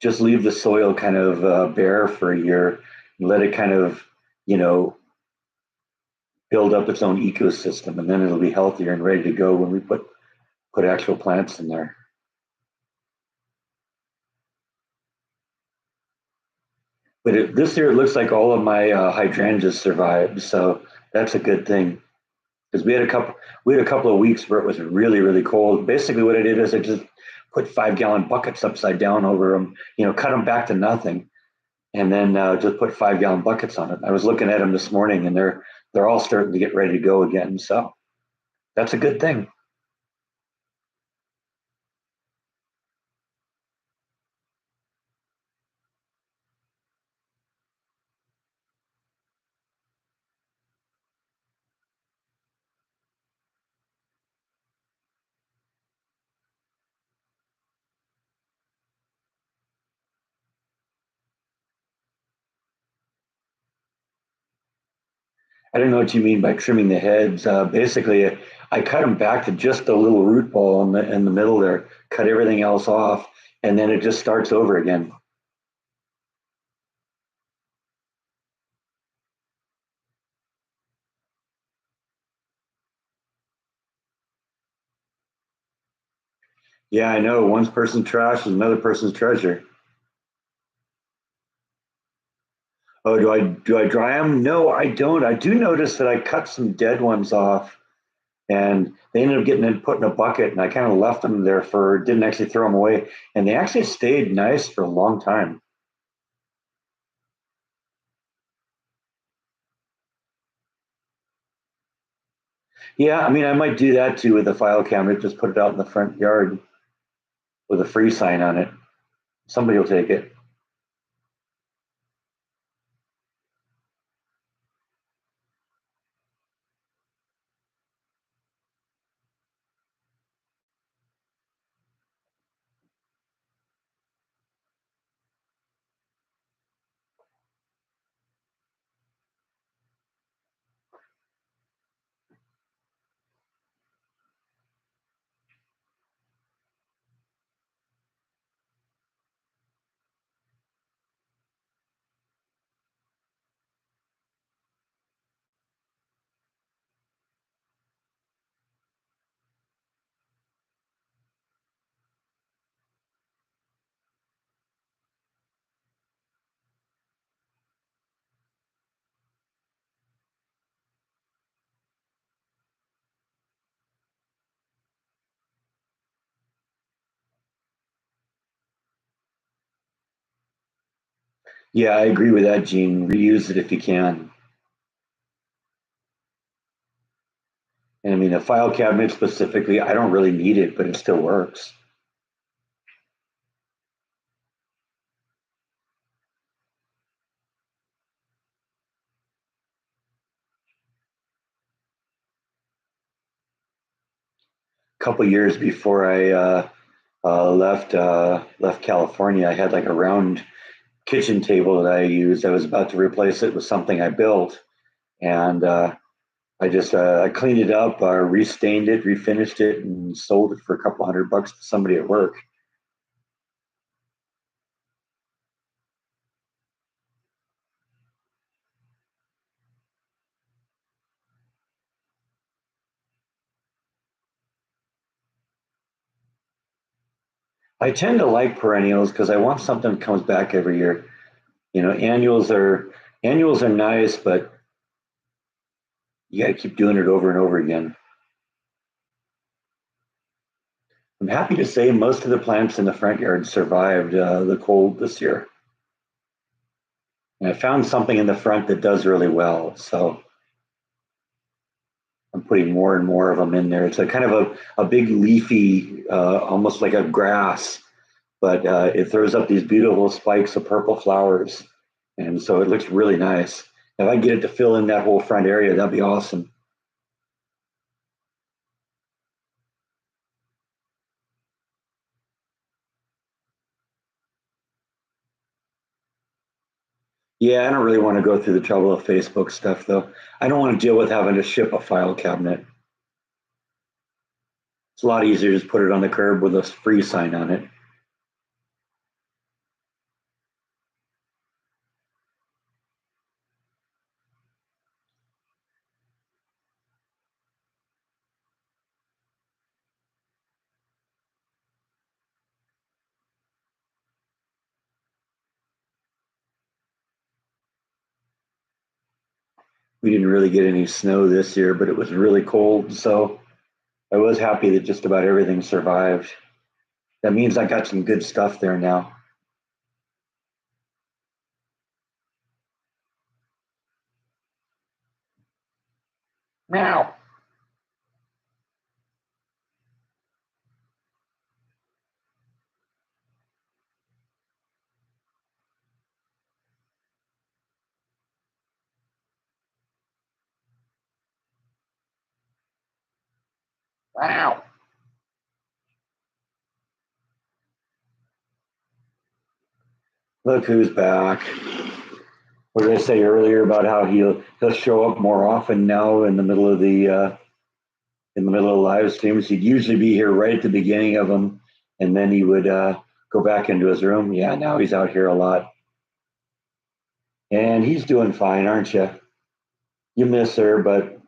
Just leave the soil kind of bare for a year and let it kind of, you know, build up its own ecosystem, and then it'll be healthier and ready to go when we put actual plants in there. But this year it looks like all of my hydrangeas survived, so that's a good thing. Because we had a couple of weeks where it was really really cold. Basically, what I did is I just put 5 gallon buckets upside down over them, cut them back to nothing, and then just put 5 gallon buckets on it. I was looking at them this morning, and they're all starting to get ready to go again. So that's a good thing. I don't know what you mean by trimming the heads. Basically, I cut them back to just a little root ball in the middle there. Cut everything else off, and then it just starts over again. Yeah, I know. One person's trash is another person's treasure. Oh, do I dry them? No, I don't. I do notice that I cut some dead ones off, and they ended up getting put in a bucket, and I kind of left them there for didn't actually throw them away, and they actually stayed nice for a long time. Yeah, I mean, I might do that too with the file cabinet. Just put it out in the front yard with a free sign on it. Somebody will take it. Yeah, I agree with that, Gene. Reuse it if you can. And I mean, a file cabinet specifically, I don't really need it, but it still works. A couple years before I left California, I had like a round kitchen table that I used. I was about to replace it with something I built, and I cleaned it up, restained it, refinished it, and sold it for a couple $100 to somebody at work. I tend to like perennials because I want something that comes back every year. Annuals are nice, but you got to keep doing it over and over again. I'm happy to say most of the plants in the front yard survived the cold this year. And I found something in the front that does really well. So I'm putting more and more of them in there. It's a kind of a big leafy, almost like a grass, but it throws up these beautiful spikes of purple flowers. And so it looks really nice. If I get it to fill in that whole front area, that'd be awesome. Yeah, I don't really want to go through the trouble of Facebook stuff, though. I don't want to deal with having to ship a file cabinet. It's a lot easier to just put it on the curb with a free sign on it. We didn't really get any snow this year, but it was really cold. So I was happy that just about everything survived. That means I got some good stuff there now. Now, wow. Look who's back. What did I say earlier about how he'll show up more often now in the middle of the in the middle of live streams? He'd usually be here right at the beginning of them, and then he would go back into his room. Yeah, now he's out here a lot, and he's doing fine, aren't you? You miss her, but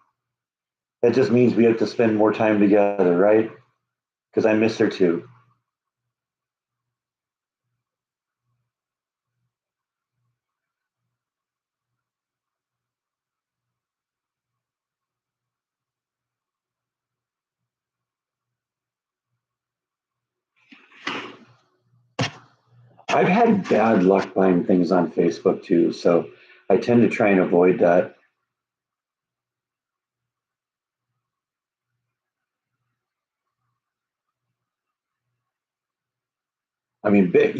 that just means we have to spend more time together, right? Because I miss her too. I've had bad luck buying things on Facebook too, so I tend to try and avoid that. I mean, they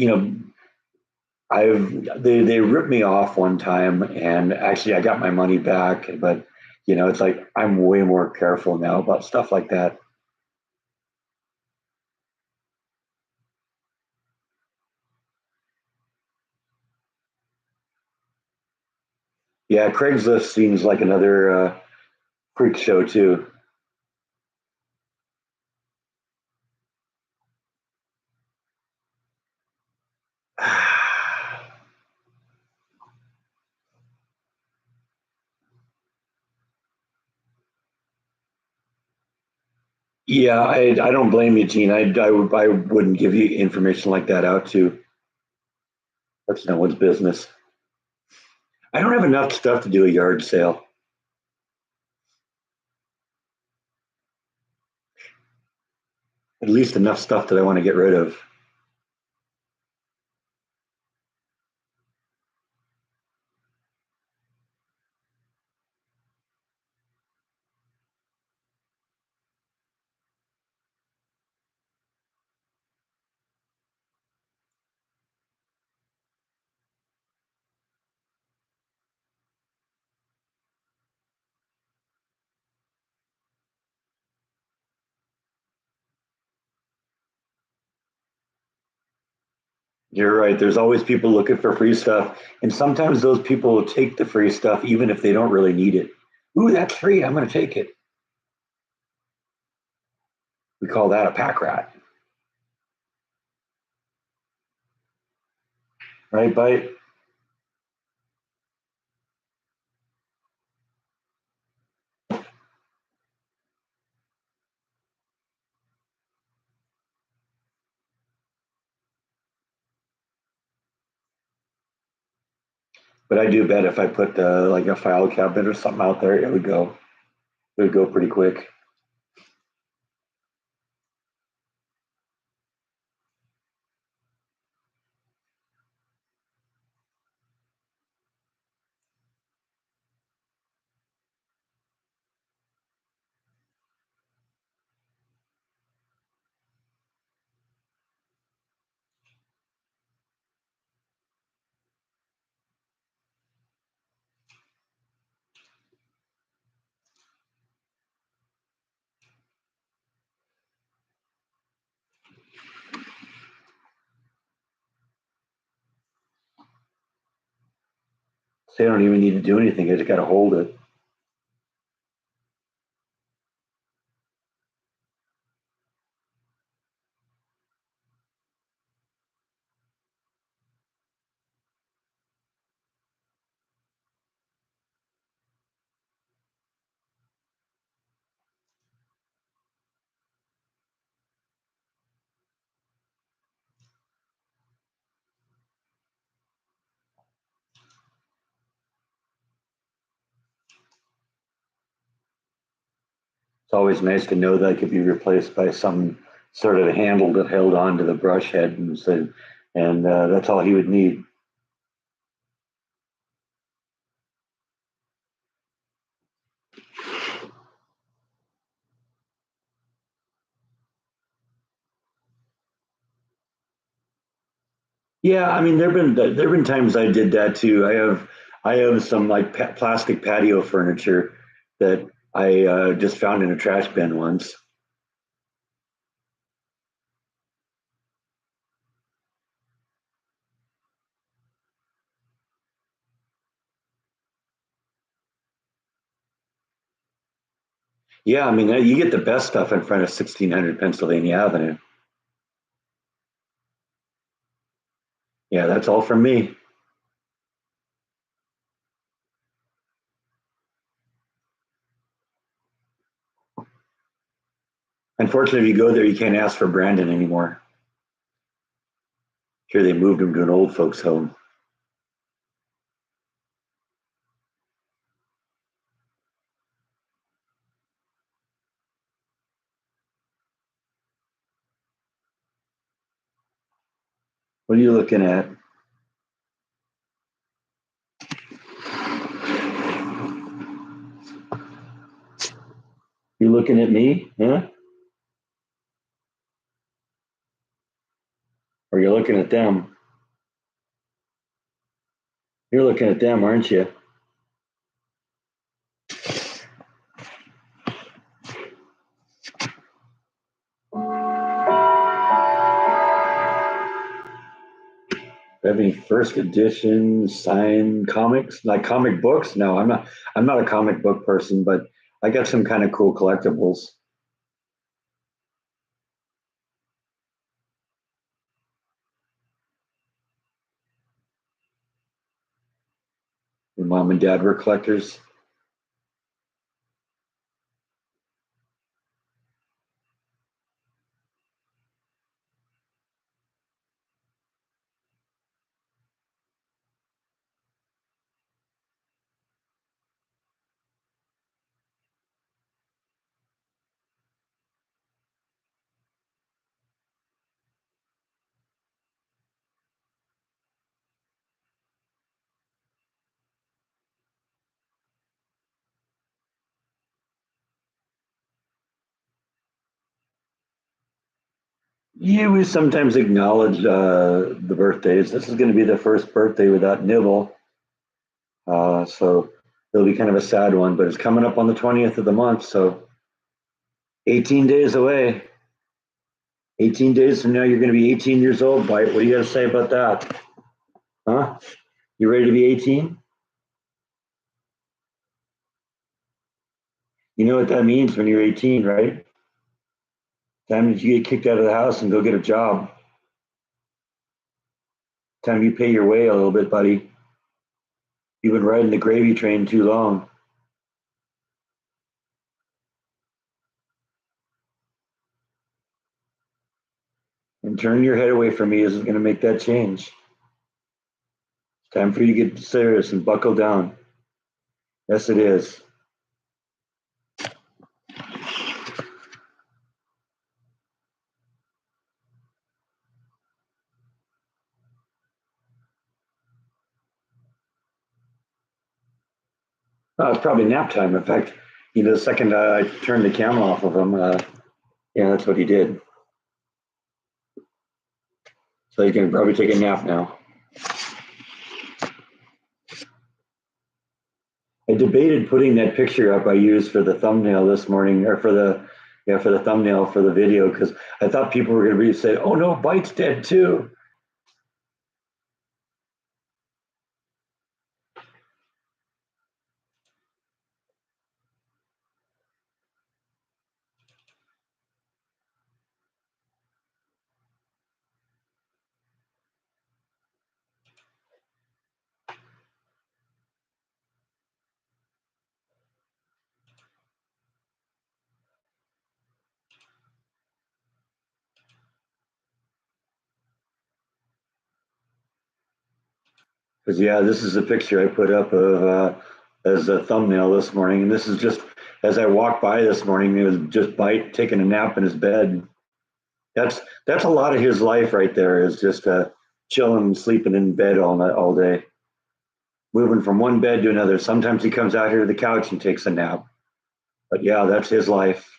ripped me off one time, and actually I got my money back, but it's like I'm way more careful now about stuff like that. Yeah, Craigslist seems like another freak show too. Yeah, I don't blame you, Gene. I wouldn't give you information like that out to. That's no one's business. I don't have enough stuff to do a yard sale. At least enough stuff that I want to get rid of. You're right. There's always people looking for free stuff. And sometimes those people will take the free stuff even if they don't really need it. Ooh, that's free. I'm going to take it. We call that a pack rat, right, Bite? But I do bet if I put like a file cabinet or something out there, it would go. It would go pretty quick. They don't even need to do anything. They just got to hold it. It's always nice to know that it could be replaced by some sort of handle that held on to the brush head and said, and that's all he would need. Yeah, I mean, there've been times I did that too. I have some like plastic patio furniture that I just found in a trash bin once. Yeah, I mean, you get the best stuff in front of 1600 Pennsylvania Avenue. Yeah, that's all from me. Unfortunately, if you go there, you can't ask for Brandon anymore. Here they moved him to an old folks home. What are you looking at? You looking at me? Huh? Or you're looking at them? You're looking at them, aren't you? Do you have any first edition signed comics, like comic books? No, I'm not. I'm not a comic book person, but I got some kind of cool collectibles. Your mom and dad were collectors. Yeah, we sometimes acknowledge the birthdays. This is going to be the first birthday without Nibble, so it'll be kind of a sad one. But it's coming up on the 20th of the month, so 18 days away. 18 days from now, you're going to be 18 years old. Bite. What do you got to say about that? Huh? You ready to be 18? You know what that means when you're 18, right? Time that you get kicked out of the house and go get a job. Time you pay your way a little bit, buddy. You've been riding the gravy train too long. And turning your head away from me isn't going to make that change. It's time for you to get serious and buckle down. Yes, it is. It's probably nap time. In fact, the second I turned the camera off of him, yeah, that's what he did. So you can probably take a nap now. I debated putting that picture up I used for the thumbnail this morning, or for the thumbnail for the video, because I thought people were going to be say, "Oh no, Bite's dead too." Because yeah, this is a picture I put up of as a thumbnail this morning, and this is just as I walked by this morning. He was just bite taking a nap in his bed. That's a lot of his life right there. Is just chilling, sleeping in bed all night, all day, moving from one bed to another. Sometimes he comes out here to the couch and takes a nap. But yeah, that's his life.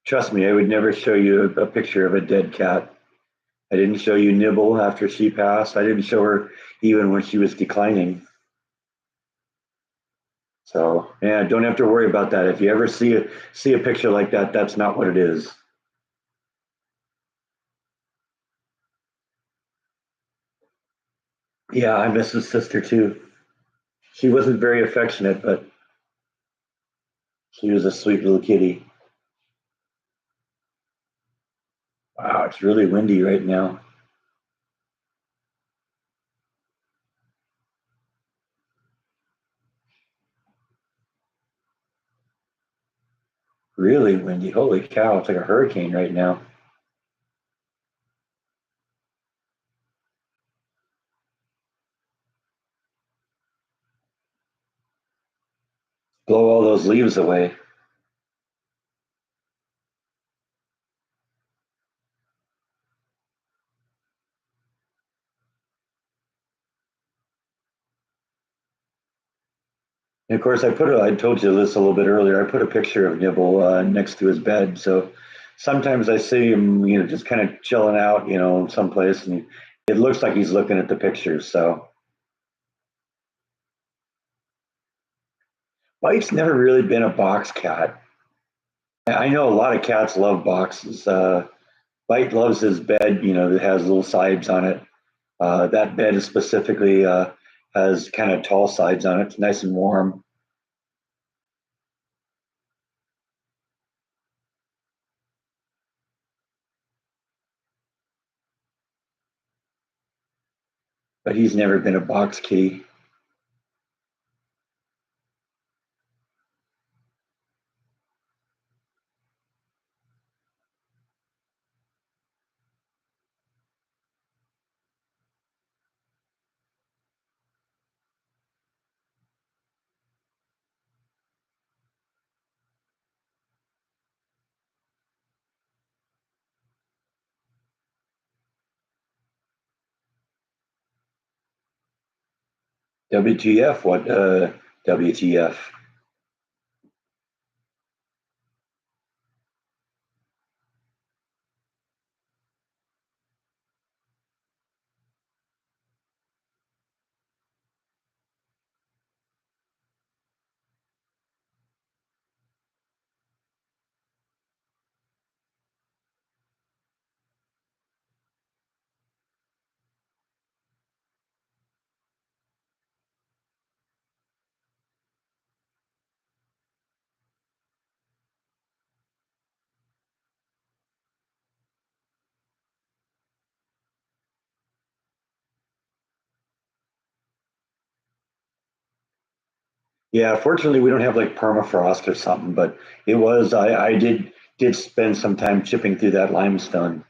Trust me, I would never show you a picture of a dead cat. I didn't show you Nibble after she passed. I didn't show her even when she was declining. So yeah, don't have to worry about that. If you ever see a picture like that, that's not what it is. Yeah, I miss his sister too. She wasn't very affectionate, but she was a sweet little kitty. Wow, it's really windy right now. Really windy. Holy cow, it's like a hurricane right now. Blow all those leaves away. And of course, I told you this a little bit earlier. I put a picture of Nibble next to his bed. So sometimes I see him, just kind of chilling out, someplace, and it looks like he's looking at the pictures. So Bite's never really been a box cat. I know a lot of cats love boxes. Bite loves his bed, that has little sides on it. That bed is specifically has kind of tall sides on it. It's nice and warm. But he's never been a box kitty. WTF? What? WTF? Yeah, fortunately we don't have like permafrost or something, but I did spend some time chipping through that limestone.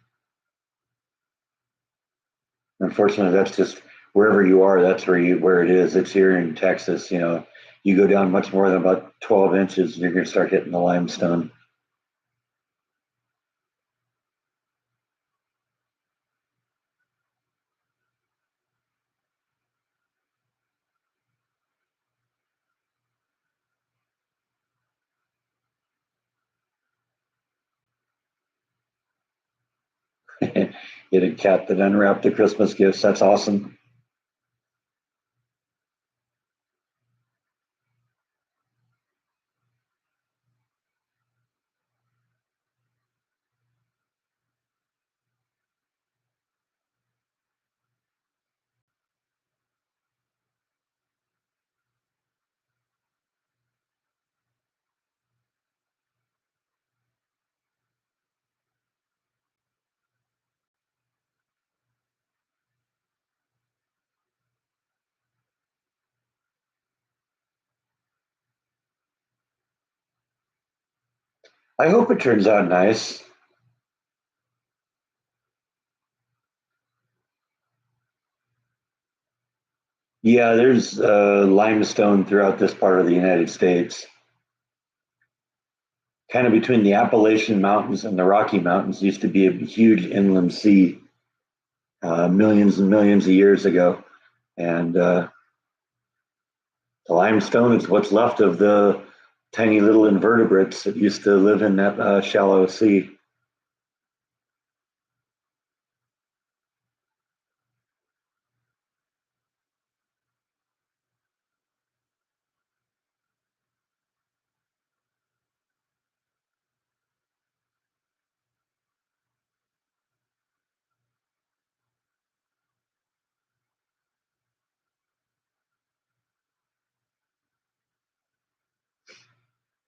Unfortunately, that's just wherever you are, that's where it is. It's here in Texas, you go down much more than about 12 inches, and you're going to start hitting the limestone. Get a cat that unwrapped the Christmas gifts. That's awesome. I hope it turns out nice. Yeah, there's limestone throughout this part of the United States. Kind of between the Appalachian Mountains and the Rocky Mountains used to be a huge inland sea millions and millions of years ago. And the limestone is what's left of the tiny little invertebrates that used to live in that shallow sea.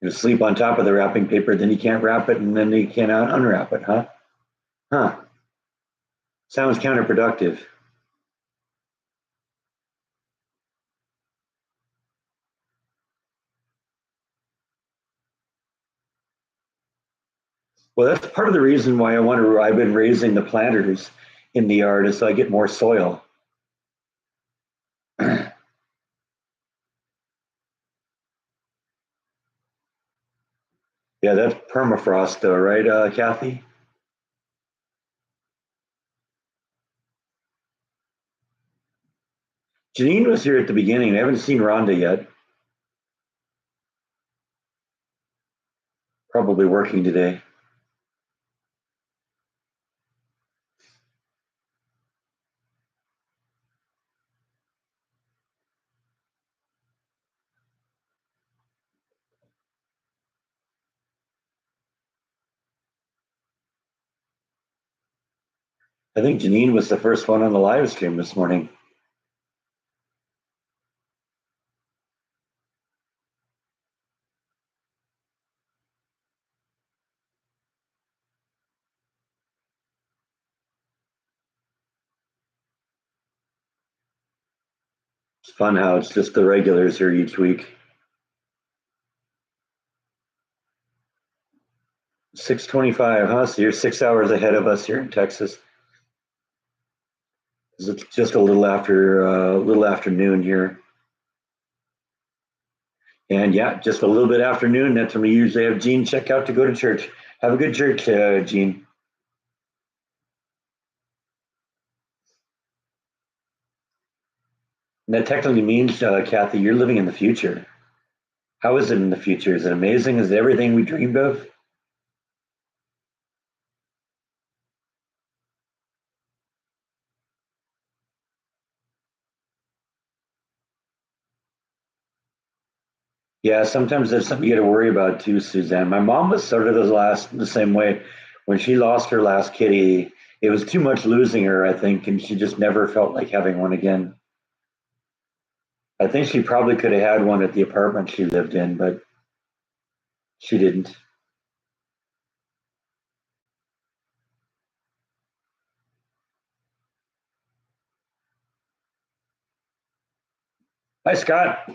You sleep on top of the wrapping paper, then you can't wrap it, and then you can't unwrap it, huh? Huh. Sounds counterproductive. Well, that's part of the reason why I've been raising the planters in the yard is so I get more soil. Yeah, that's permafrost, though, right, Kathy? Janine was here at the beginning. I haven't seen Rhonda yet. Probably working today. I think Janine was the first one on the live stream this morning. It's fun how it's just the regulars here each week. 6:25, huh? So you're 6 hours ahead of us here in Texas. It's just a little afternoon here. And yeah, just a little bit afternoon. That's when we usually have Gene check out to go to church. Have a good church, Gene. And that technically means, Kathy, you're living in the future. How is it in the future? Is it amazing? Is it everything we dreamed of? Yeah, sometimes there's something you got to worry about too, Suzanne. My mom was sort of the same way. When she lost her last kitty, it was too much losing her, I think, and she just never felt like having one again. I think she probably could have had one at the apartment she lived in, but she didn't. Hi, Scott.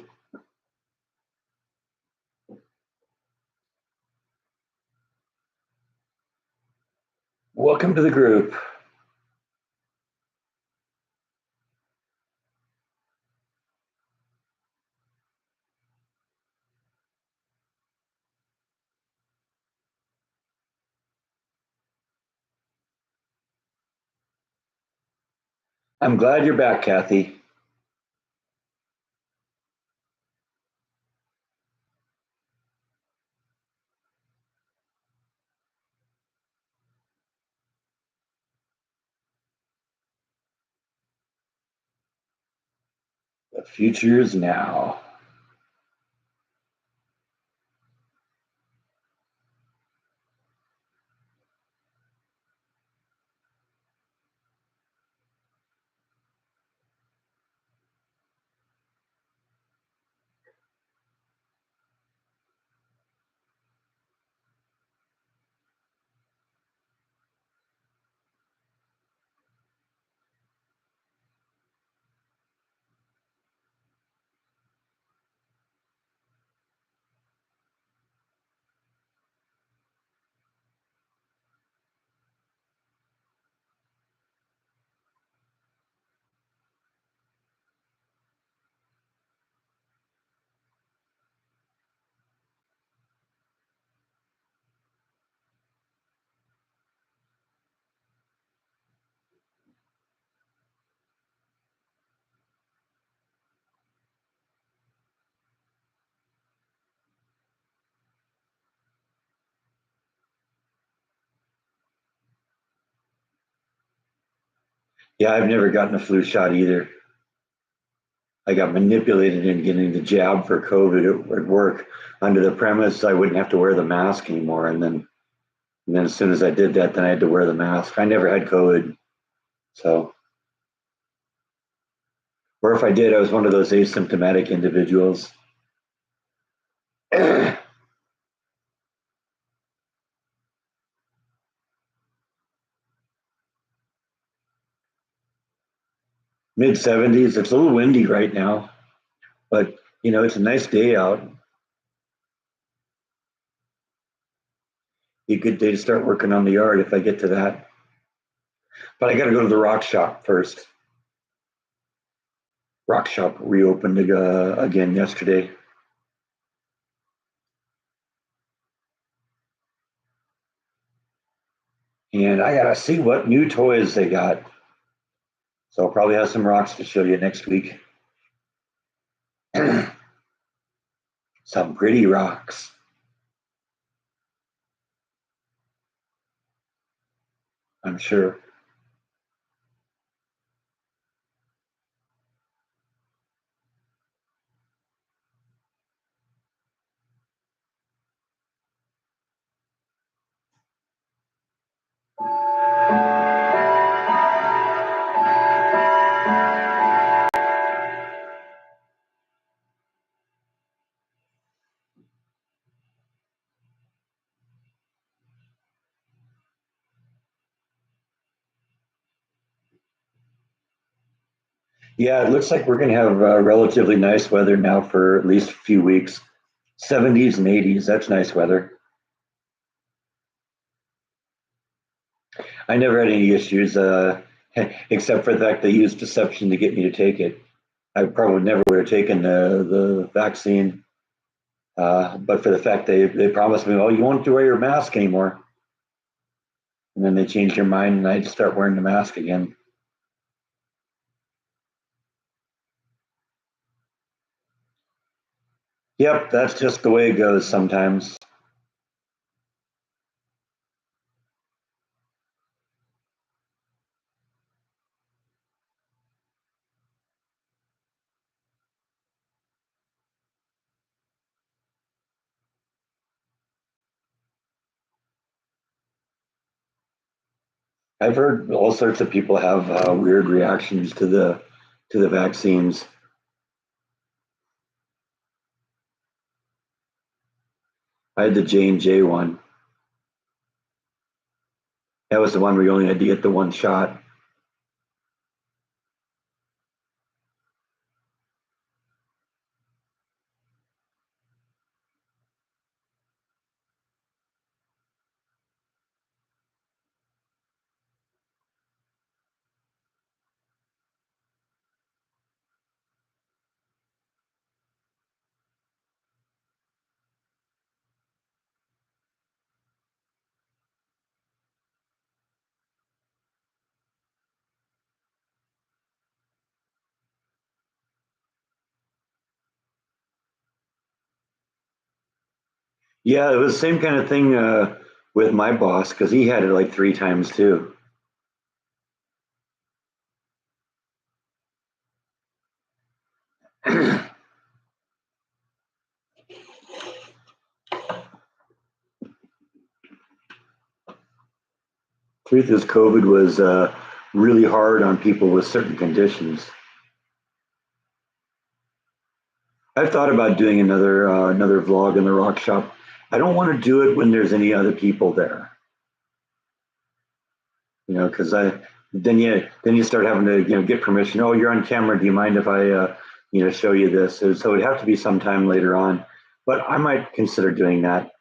Welcome to the group. I'm glad you're back, Kathy. The future is now. Yeah, I've never gotten a flu shot either. I got manipulated into getting the jab for COVID at work under the premise I wouldn't have to wear the mask anymore. And then as soon as I did that, then I had to wear the mask. I never had COVID. So, or if I did, I was one of those asymptomatic individuals. Mid 70s. It's a little windy right now, but it's a nice day out. Be a good day to start working on the yard if I get to that. But I got to go to the rock shop first. Rock shop reopened again yesterday. And I got to see what new toys they got. So I'll probably have some rocks to show you next week. Some pretty rocks, I'm sure. Yeah, it looks like we're going to have relatively nice weather now for at least a few weeks. 70s and 80s, that's nice weather. I never had any issues, except for the fact they used deception to get me to take it. I probably never would have taken the vaccine, but for the fact they promised me, oh, you won't have to wear your mask anymore. And then they changed their mind and I had to start wearing the mask again. Yep, that's just the way it goes sometimes. I've heard all sorts of people have weird reactions to the vaccines. I had the J&J one. That was the one where you only had to get the one shot. Yeah, it was the same kind of thing with my boss because he had it like 3 times too. Truth is, COVID was really hard on people with certain conditions. I've thought about doing another vlog in the rock shop. I don't want to do it when there's any other people there, because I then you start having to get permission. Oh, you're on camera. Do you mind if I show you this? So it'd have to be sometime later on, but I might consider doing that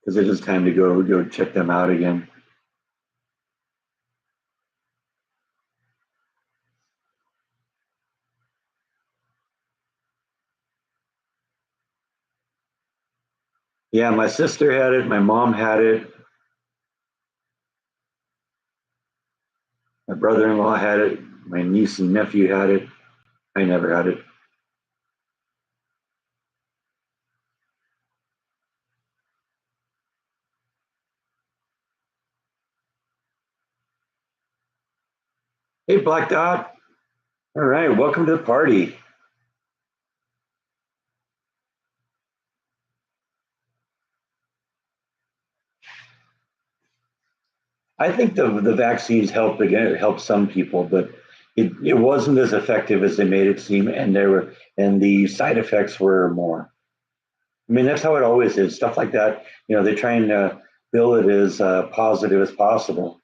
because it is time to go check them out again. Yeah, my sister had it. My mom had it. My brother-in-law had it. My niece and nephew had it. I never had it. Hey, Black Dot. All right, welcome to the party. I think the vaccines helped again, helped some people, but it wasn't as effective as they made it seem, and the side effects were more. I mean, that's how it always is. Stuff like that, they try and bill it as positive as possible.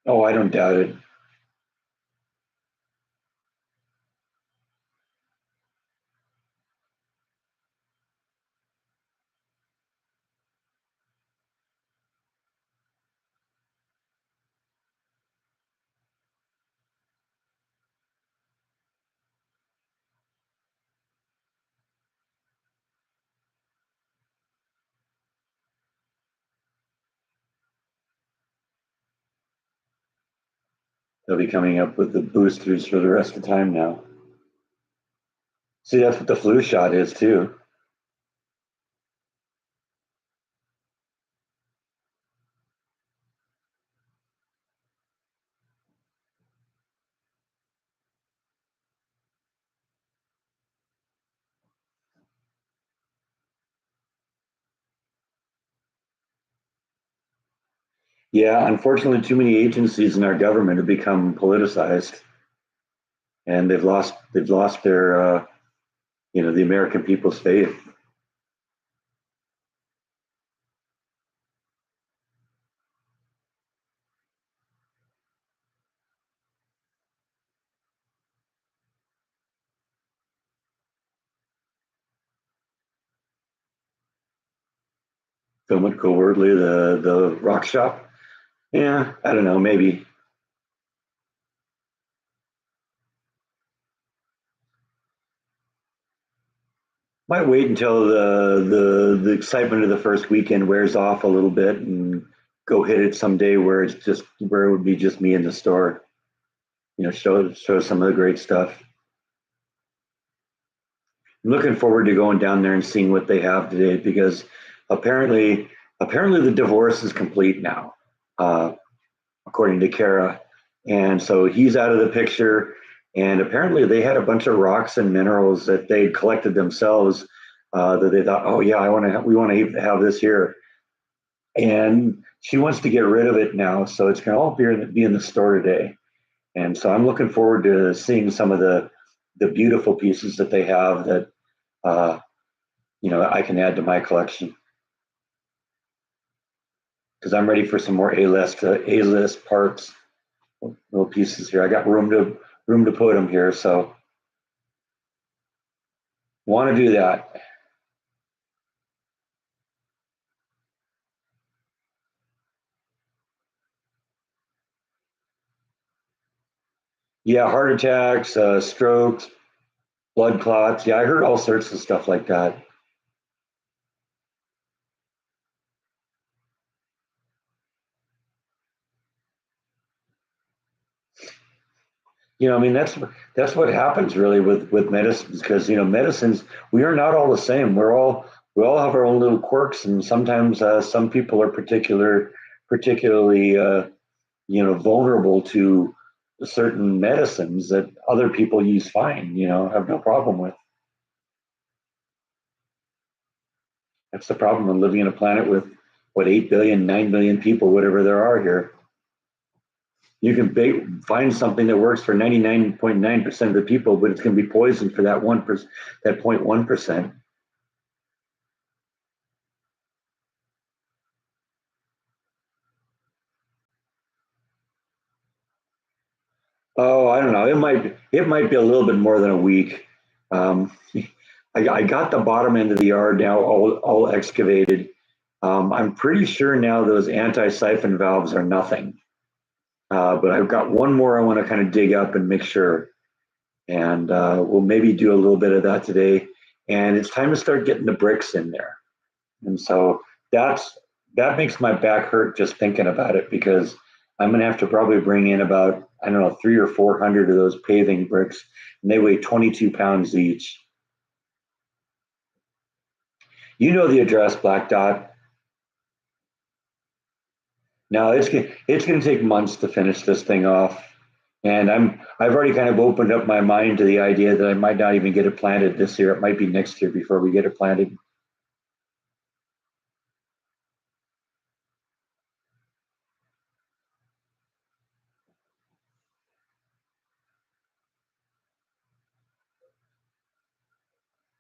Oh, I don't doubt it. They'll be coming up with the boosters for the rest of the time now. See, that's what the flu shot is too. Yeah, unfortunately, too many agencies in our government have become politicized, and they've lost their the American people's faith. Film it covertly, the rock shop. Yeah, I don't know, maybe. Might wait until the excitement of the first weekend wears off a little bit and go hit it someday where it would be just me in the store. Show some of the great stuff. I'm looking forward to going down there and seeing what they have today because apparently apparently the divorce is complete now, uh, according to Kara, and so he's out of the picture. And apparently they had a bunch of rocks and minerals that they'd collected themselves, that they thought, oh yeah, we want to have this here, and she wants to get rid of it now, so it's going to all be in the store today. And so I'm looking forward to seeing some of the beautiful pieces that they have that uh, I can add to my collection because I'm ready for some more A list parts, little pieces here. I got room to put them here, so want to do that. Yeah, heart attacks, strokes, blood clots. Yeah, I heard all sorts of stuff like that. I mean, that's what happens really with medicines, because medicines, we are not all the same. We all have our own little quirks, and sometimes some people are particularly vulnerable to certain medicines that other people use fine. Have no problem with. That's the problem with living on a planet with what 8 billion, 9 billion people, whatever there are here. You can find something that works for 99.9% of the people, but it's going to be poison for that 1%, that 0.1%. Oh, I don't know. It might be a little bit more than a week. Um, I got the bottom end of the yard now all excavated, I'm pretty sure now those anti-siphon valves are nothing. But I've got one more I want to kind of dig up and make sure. And we'll maybe do a little bit of that today. And it's time to start getting the bricks in there. And so that's that makes my back hurt just thinking about it because I'm gonna have to probably bring in about I don't know 300 or 400 of those paving bricks, and they weigh 22 pounds each. You know the address, Black Dot. Now it's gonna take months to finish this thing off, and I've already kind of opened up my mind to the idea that I might not even get it planted this year. It might be next year before we get it planted.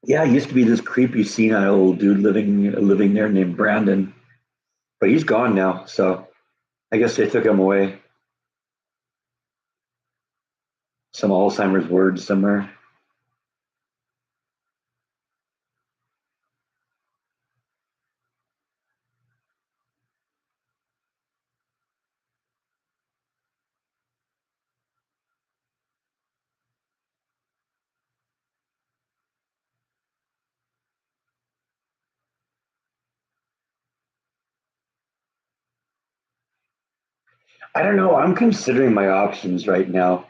Yeah, it used to be this creepy senile old dude living there named Brandon, but he's gone now. So I guess they took him away. Some Alzheimer's word somewhere. I don't know. I'm considering my options right now.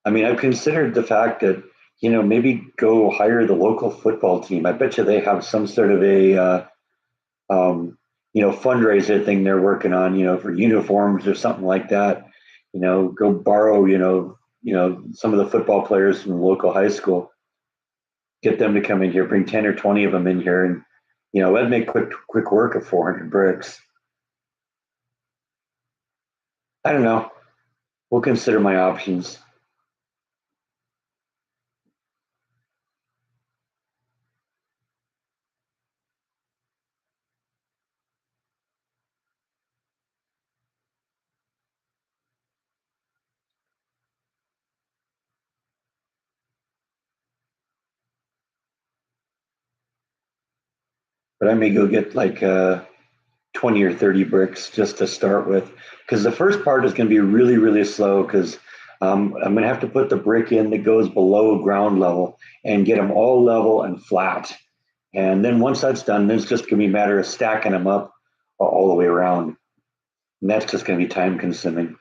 I mean, I've considered the fact that, maybe go hire the local football team. I bet you they have some sort of a, um, fundraiser thing they're working on, for uniforms or something like that. Go borrow, some of the football players from the local high school, get them to come in here, bring 10 or 20 of them in here. And, that'd make quick work of 400 bricks. I don't know. We'll consider my options. But I may go get like 20 or 30 bricks just to start with. Because the first part is going to be really, really slow because I'm going to have to put the brick in that goes below ground level and get them all level and flat. And then once that's done, then it's just going to be a matter of stacking them up all the way around. And that's just going to be time consuming.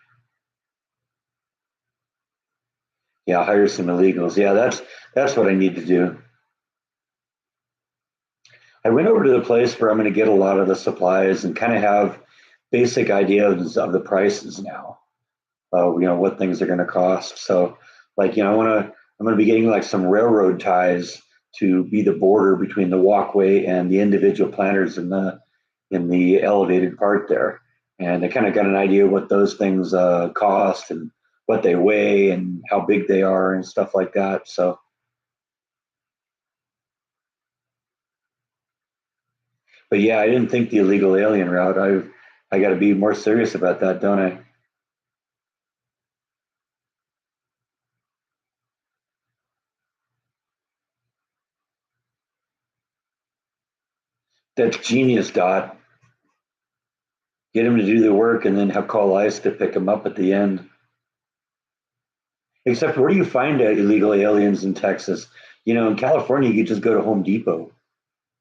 Yeah, hire some illegals. Yeah, that's what I need to do. I went over to the place where I'm going to get a lot of the supplies and kind of have basic ideas of the prices now. What things are going to cost. So, like, I'm going to be getting like some railroad ties to be the border between the walkway and the individual planters in the elevated part there. And I kind of got an idea what those things cost and what they weigh and how big they are and stuff like that. So, but yeah, I didn't think the illegal alien route. I got to be more serious about that, don't I? That's genius, Dot. Get him to do the work and then have call ICE to pick him up at the end. Except where do you find illegal aliens in Texas? In California, you could just go to Home Depot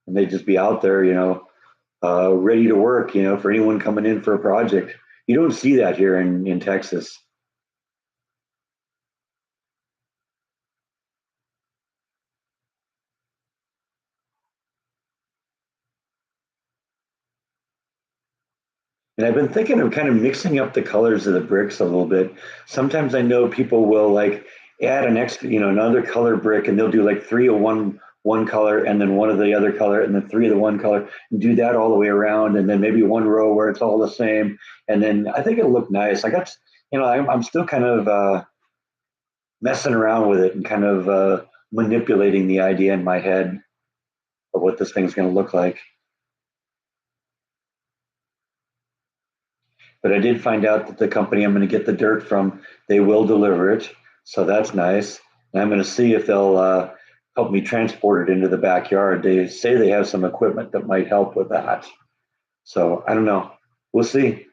and they'd just be out there, ready to work, for anyone coming in for a project. You don't see that here in Texas. And I've been thinking of kind of mixing up the colors of the bricks a little bit. Sometimes I know people will like add an extra, another color brick, and they'll do like three of one color, and then one of the other color, and then three of the one color, and do that all the way around, and then maybe one row where it's all the same, and then I think it'll look nice. I got, I'm still kind of messing around with it and kind of manipulating the idea in my head of what this thing's going to look like. But I did find out that the company I'm going to get the dirt from, they will deliver it. So that's nice. And I'm going to see if they'll help me transport it into the backyard. They say they have some equipment that might help with that. So I don't know. We'll see.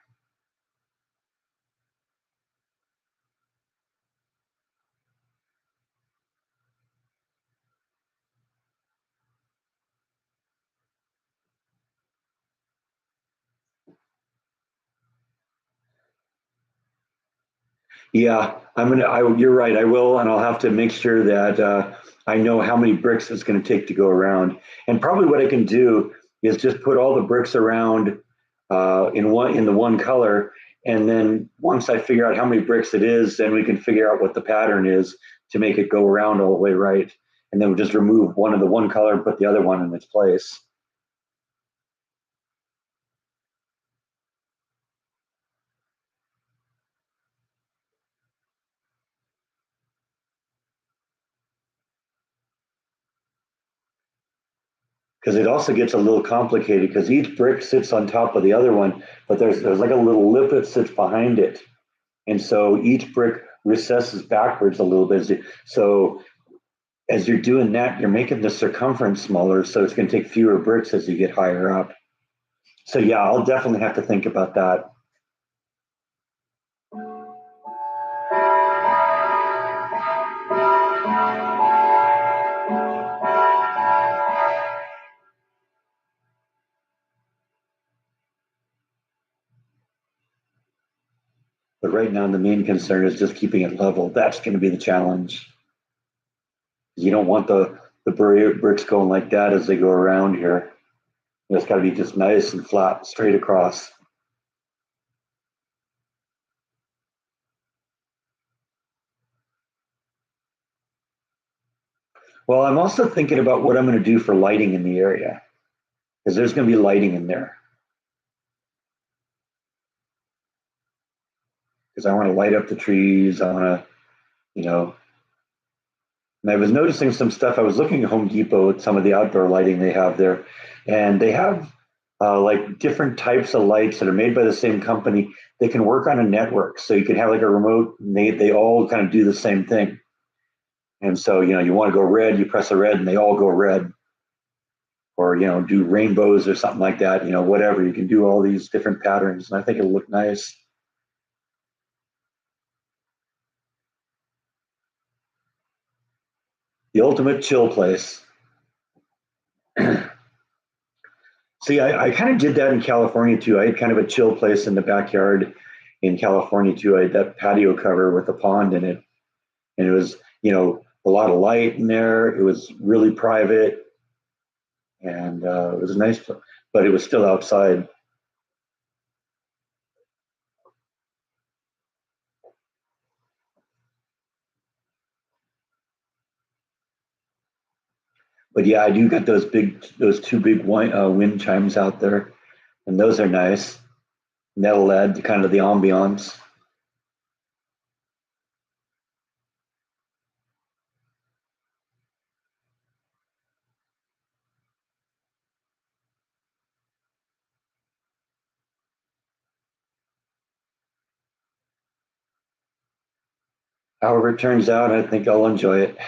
Yeah, you're right. I will, and I'll have to make sure that I know how many bricks it's going to take to go around. And probably what I can do is just put all the bricks around in the one color, and then once I figure out how many bricks it is, then we can figure out what the pattern is to make it go around all the way right. And then we'll just remove one of the one color and put the other one in its place. Because it also gets a little complicated because each brick sits on top of the other one, but there's like a little lip that sits behind it. And so each brick recesses backwards a little bit. So as you're doing that, you're making the circumference smaller. So it's going to take fewer bricks as you get higher up. So yeah, I'll definitely have to think about that. But right now, the main concern is just keeping it level. That's going to be the challenge. You don't want the bricks going like that as they go around here. It's got to be just nice and flat, straight across. Well, I'm also thinking about what I'm going to do for lighting in the area because there's going to be lighting in there because I want to light up the trees. I want to, you know, and I was noticing some stuff. I was looking at Home Depot at some of the outdoor lighting they have there, and they have like different types of lights that are made by the same company. They can work on a network, so you can have like a remote. And they all kind of do the same thing. And so you want to go red, you press a red, and they all go red. Or do rainbows or something like that. Whatever you can do all these different patterns, and I think it'll look nice. The ultimate chill place. See, I kind of did that in California too. I had kind of a chill place in the backyard in California too. I had that patio cover with a pond in it, and it was, a lot of light in there. It was really private, and it was nice, but it was still outside. But yeah, I do got those two big wind chimes out there, and those are nice. And that'll add to kind of the ambiance. However it turns out, I think I'll enjoy it.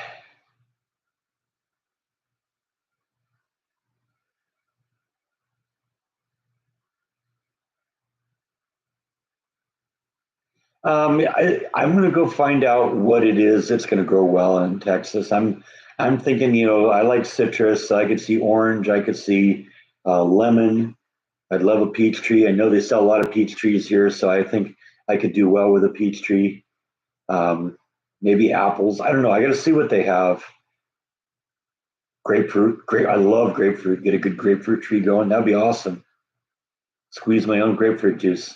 I'm going to go find out what it is that's going to grow well in Texas. I'm thinking, I like citrus. So I could see orange. I could see lemon. I'd love a peach tree. I know they sell a lot of peach trees here, so I think I could do well with a peach tree. Maybe apples. I don't know. I got to see what they have. Grapefruit. Great. I love grapefruit. Get a good grapefruit tree going. That'd be awesome. Squeeze my own grapefruit juice.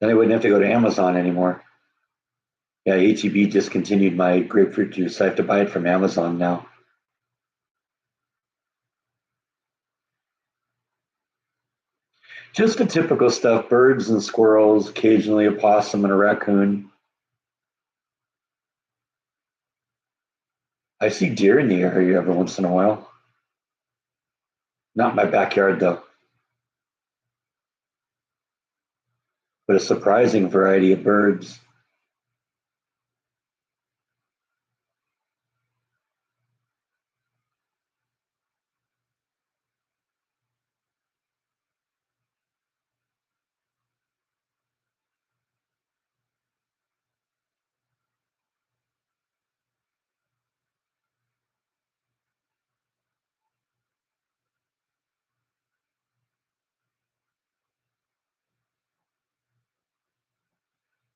Then I wouldn't have to go to Amazon anymore. Yeah, HEB discontinued my grapefruit juice. I have to buy it from Amazon now. Just the typical stuff: birds and squirrels, occasionally a possum and a raccoon. I see deer in the area every once in a while. Not in my backyard, though, but a surprising variety of birds.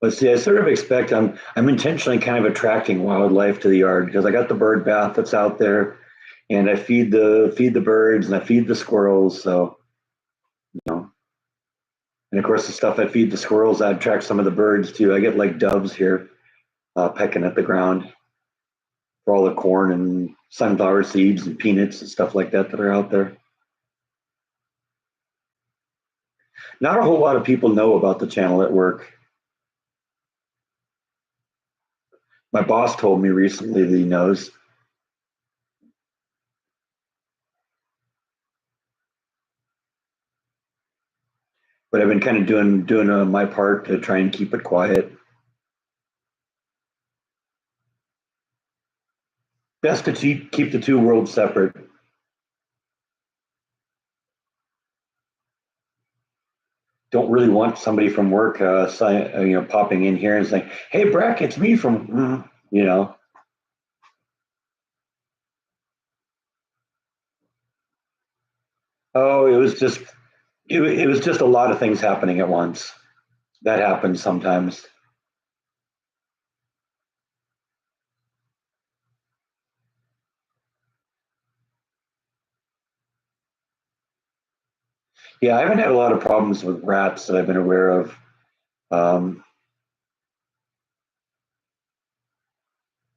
But see, I sort of expect I'm intentionally kind of attracting wildlife to the yard because I got the bird bath that's out there, and I feed the birds and I feed the squirrels. So you know, and of course the stuff I feed the squirrels that attracts some of the birds too. I get like doves here pecking at the ground for all the corn and sunflower seeds and peanuts and stuff like that that are out there. Not a whole lot of people know about the channel at work. My boss told me recently that he knows, but I've been kind of doing my part to try and keep it quiet. Best to keep the two worlds separate. Don't really want somebody from work, popping in here and saying, "Hey, Brack, it's me from," you know. Oh, it was just a lot of things happening at once. That happens sometimes. Yeah, I haven't had a lot of problems with rats that I've been aware of. Um,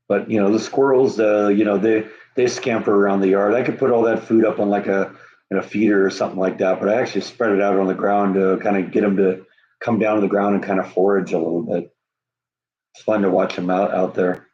but the squirrels, they scamper around the yard. I could put all that food up on like a feeder or something like that, but I actually spread it out on the ground to kind of get them to come down to the ground and kind of forage a little bit. It's fun to watch them out there.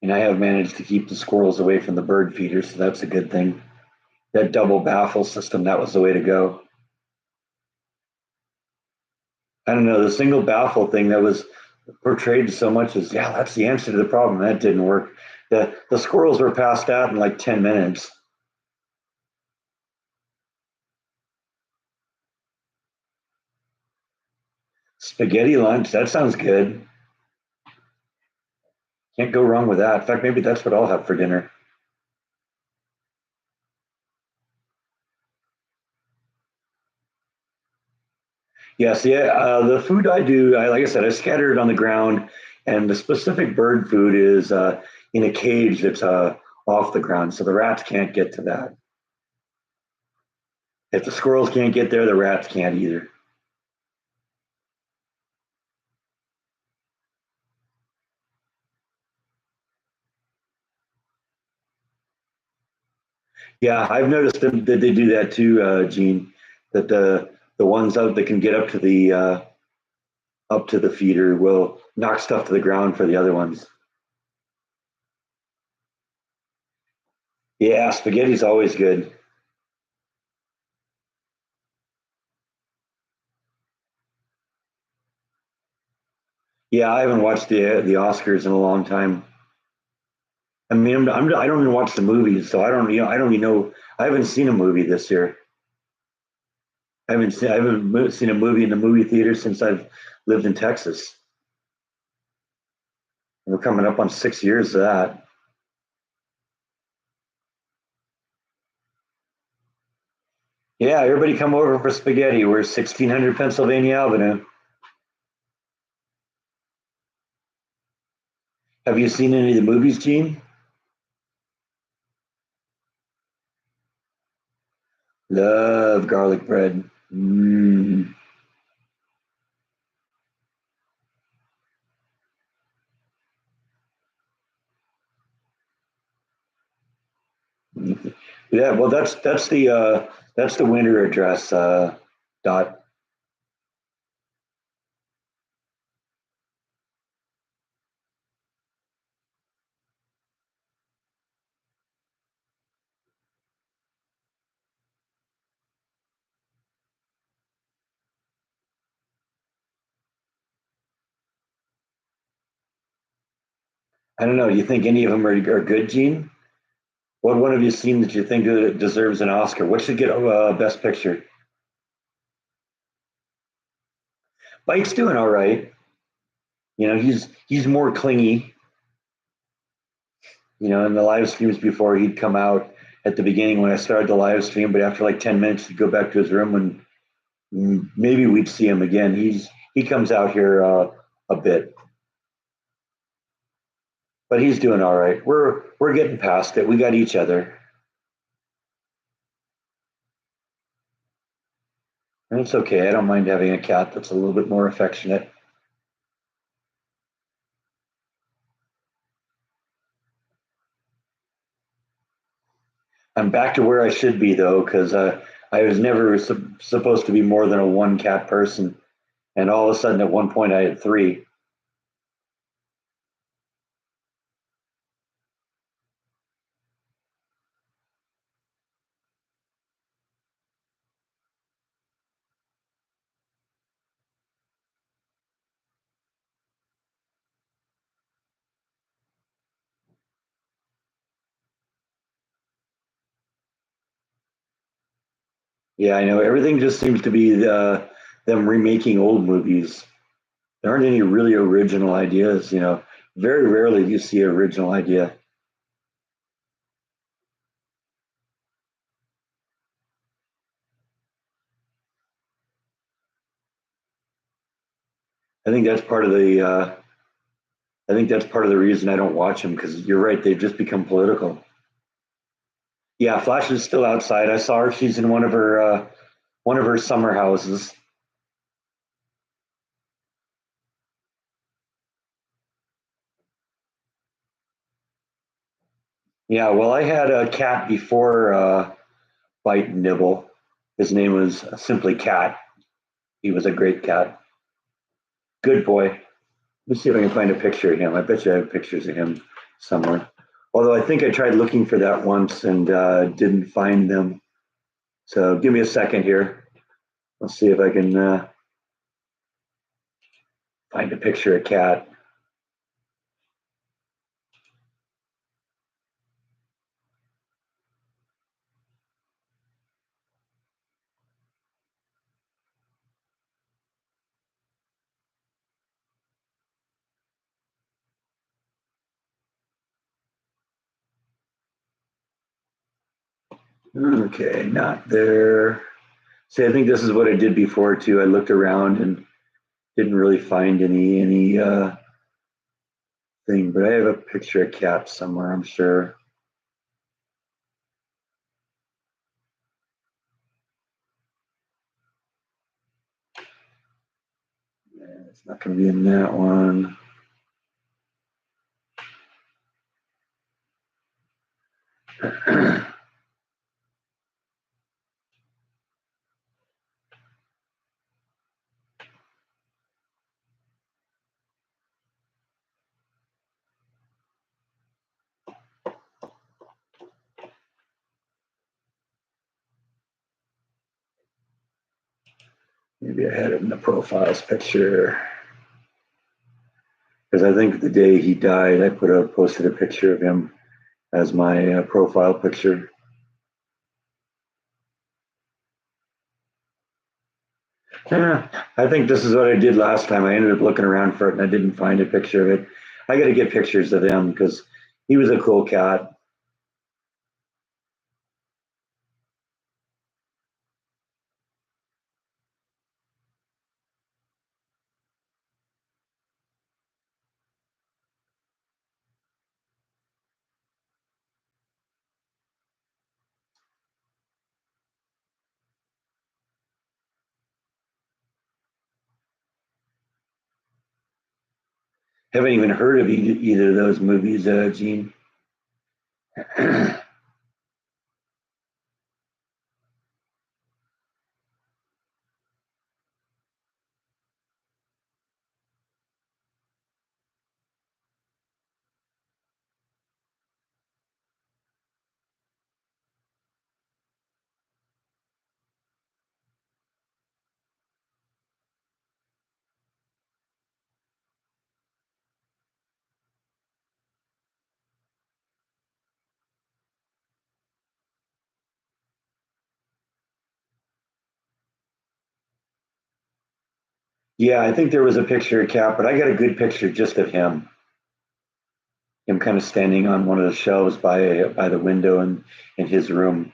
And I have managed to keep the squirrels away from the bird feeders, so that's a good thing. That double baffle system, that was the way to go. I don't know, the single baffle thing that was portrayed so much as, yeah, that's the answer to the problem. That didn't work. The squirrels were past that in like 10 minutes. Spaghetti lunch, that sounds good. Can't go wrong with that. In fact, maybe that's what I'll have for dinner. Yes, yeah. The food I do, like I said, I scatter it on the ground, and the specific bird food is in a cage that's off the ground, so the rats can't get to that. If the squirrels can't get there, the rats can't either. Yeah, I've noticed that they do that too, Gene. That the ones out that can get up to the feeder will knock stuff to the ground for the other ones. Yeah, spaghetti's always good. Yeah, I haven't watched the Oscars in a long time. I mean, I don't even watch the movies, so I don't even know. I haven't seen a movie this year. I haven't seen a movie in the movie theater since I've lived in Texas. We're coming up on 6 years of that. Yeah, everybody come over for spaghetti. We're 1600 Pennsylvania Avenue. Have you seen any of the movies, Gene? Love garlic bread. Mm. Yeah, well, that's the winter address, Dot. I don't know. Do you think any of them are good, Gene? What one have you seen that you think deserves an Oscar? What should get Best Picture? Bite's doing all right. He's more clingy. In the live streams before, he'd come out at the beginning when I started the live stream, but after like 10 minutes, he'd go back to his room and maybe we'd see him again. He comes out here a bit, but he's doing all right. We're getting past it. We got each other, and it's okay. I don't mind having a cat that's a little bit more affectionate. I'm back to where I should be though, because I was never supposed to be more than a one cat person, and all of a sudden at one point I had three. Yeah, I know. Everything just seems to be them remaking old movies. There aren't any really original ideas. Very rarely do you see an original idea. I think that's part of the. I think that's part of the reason I don't watch them because you're right. They've just become political. Yeah, Flash is still outside. I saw her. She's in one of her summer houses. Yeah, well, I had a cat before Bite and Nibble. His name was simply Cat. He was a great cat. Good boy. Let me see if I can find a picture of him. I bet you I have pictures of him somewhere. Although I think I tried looking for that once and didn't find them. So give me a second here. Let's see if I can find a picture of Cat. Okay, not there. See, I think this is what I did before too. I looked around and didn't really find any thing, but I have a picture of Cat somewhere, I'm sure. It's not going to be in that one. Maybe I had it in the profiles picture because I think the day he died, I posted a picture of him as my profile picture. Yeah, I think this is what I did last time. I ended up looking around for it and I didn't find a picture of it. I got to get pictures of him because he was a cool cat. Haven't even heard of either of those movies, Gene. Yeah, I think there was a picture of Cap, but I got a good picture just of him kind of standing on one of the shelves by the window in his room.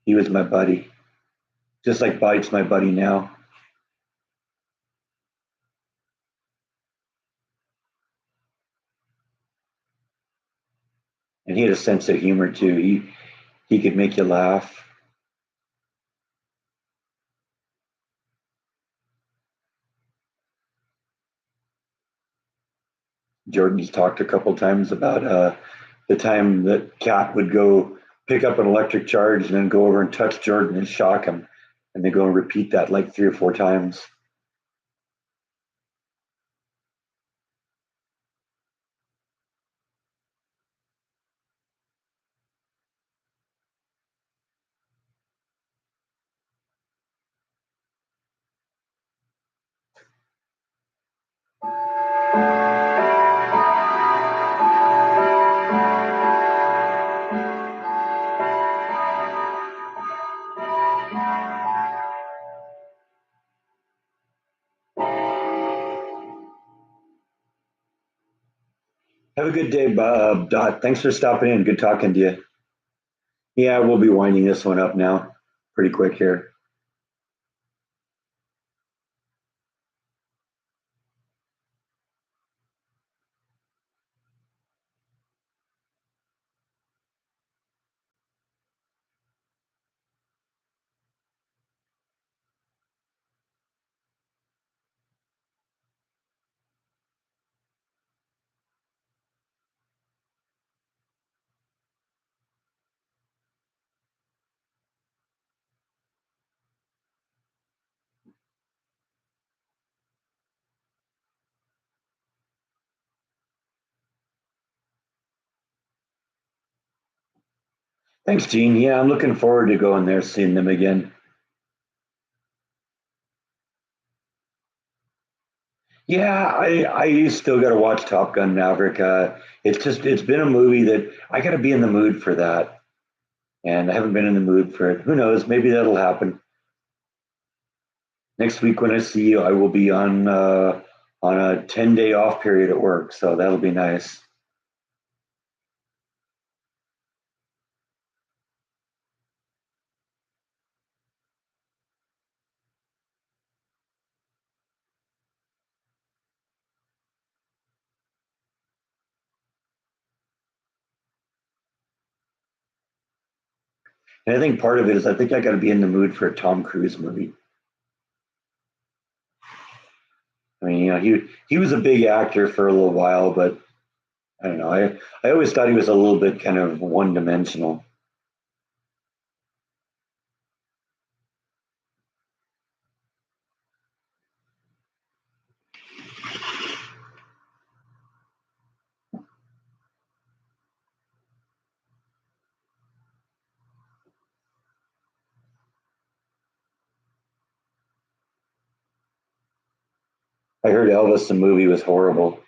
He was my buddy, just like Bite's my buddy now. And he had a sense of humor too. He could make you laugh. Jordan's talked a couple times about the time that Cat would go pick up an electric charge and then go over and touch Jordan and shock him, and they go and repeat that like 3 or 4 times. Have a good day, Bob. Dot. Thanks for stopping in. Good talking to you. Yeah, we'll be winding this one up now, pretty quick here. Thanks, Gene. Yeah, I'm looking forward to going there, seeing them again. Yeah, I still got to watch Top Gun Maverick. It's been a movie that I got to be in the mood for that, and I haven't been in the mood for it. Who knows? Maybe that'll happen next week when I see you. I will be on a 10-day off period at work, so that'll be nice. And I think part of it is I think I got to be in the mood for a Tom Cruise movie. I mean, he was a big actor for a little while, but I don't know. I always thought he was a little bit kind of one dimensional. I heard Elvis the movie was horrible.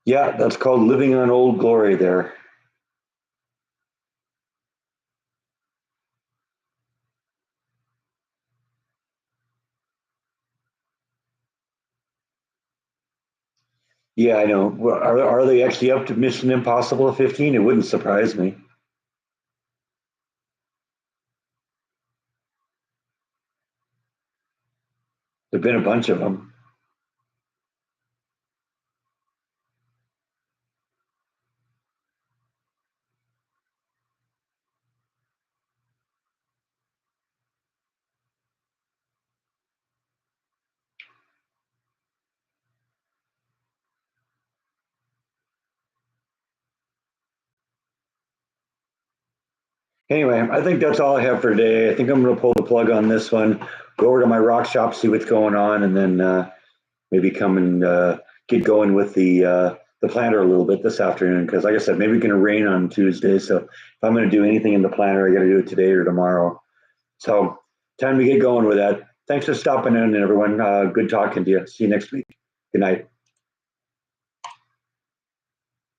Yeah, that's called living on old glory. There. Yeah, I know. Well, are they actually up to Mission Impossible 15? It wouldn't surprise me. There've been a bunch of them. Anyway, I think that's all I have for today. I think I'm going to pull the plug on this one, go over to my rock shop, see what's going on, and then maybe come and get going with the planter a little bit this afternoon. Because, like I said, maybe it's going to rain on Tuesday. So if I'm going to do anything in the planter, I got to do it today or tomorrow. So time to get going with that. Thanks for stopping in, everyone. Good talking to you. See you next week. Good night.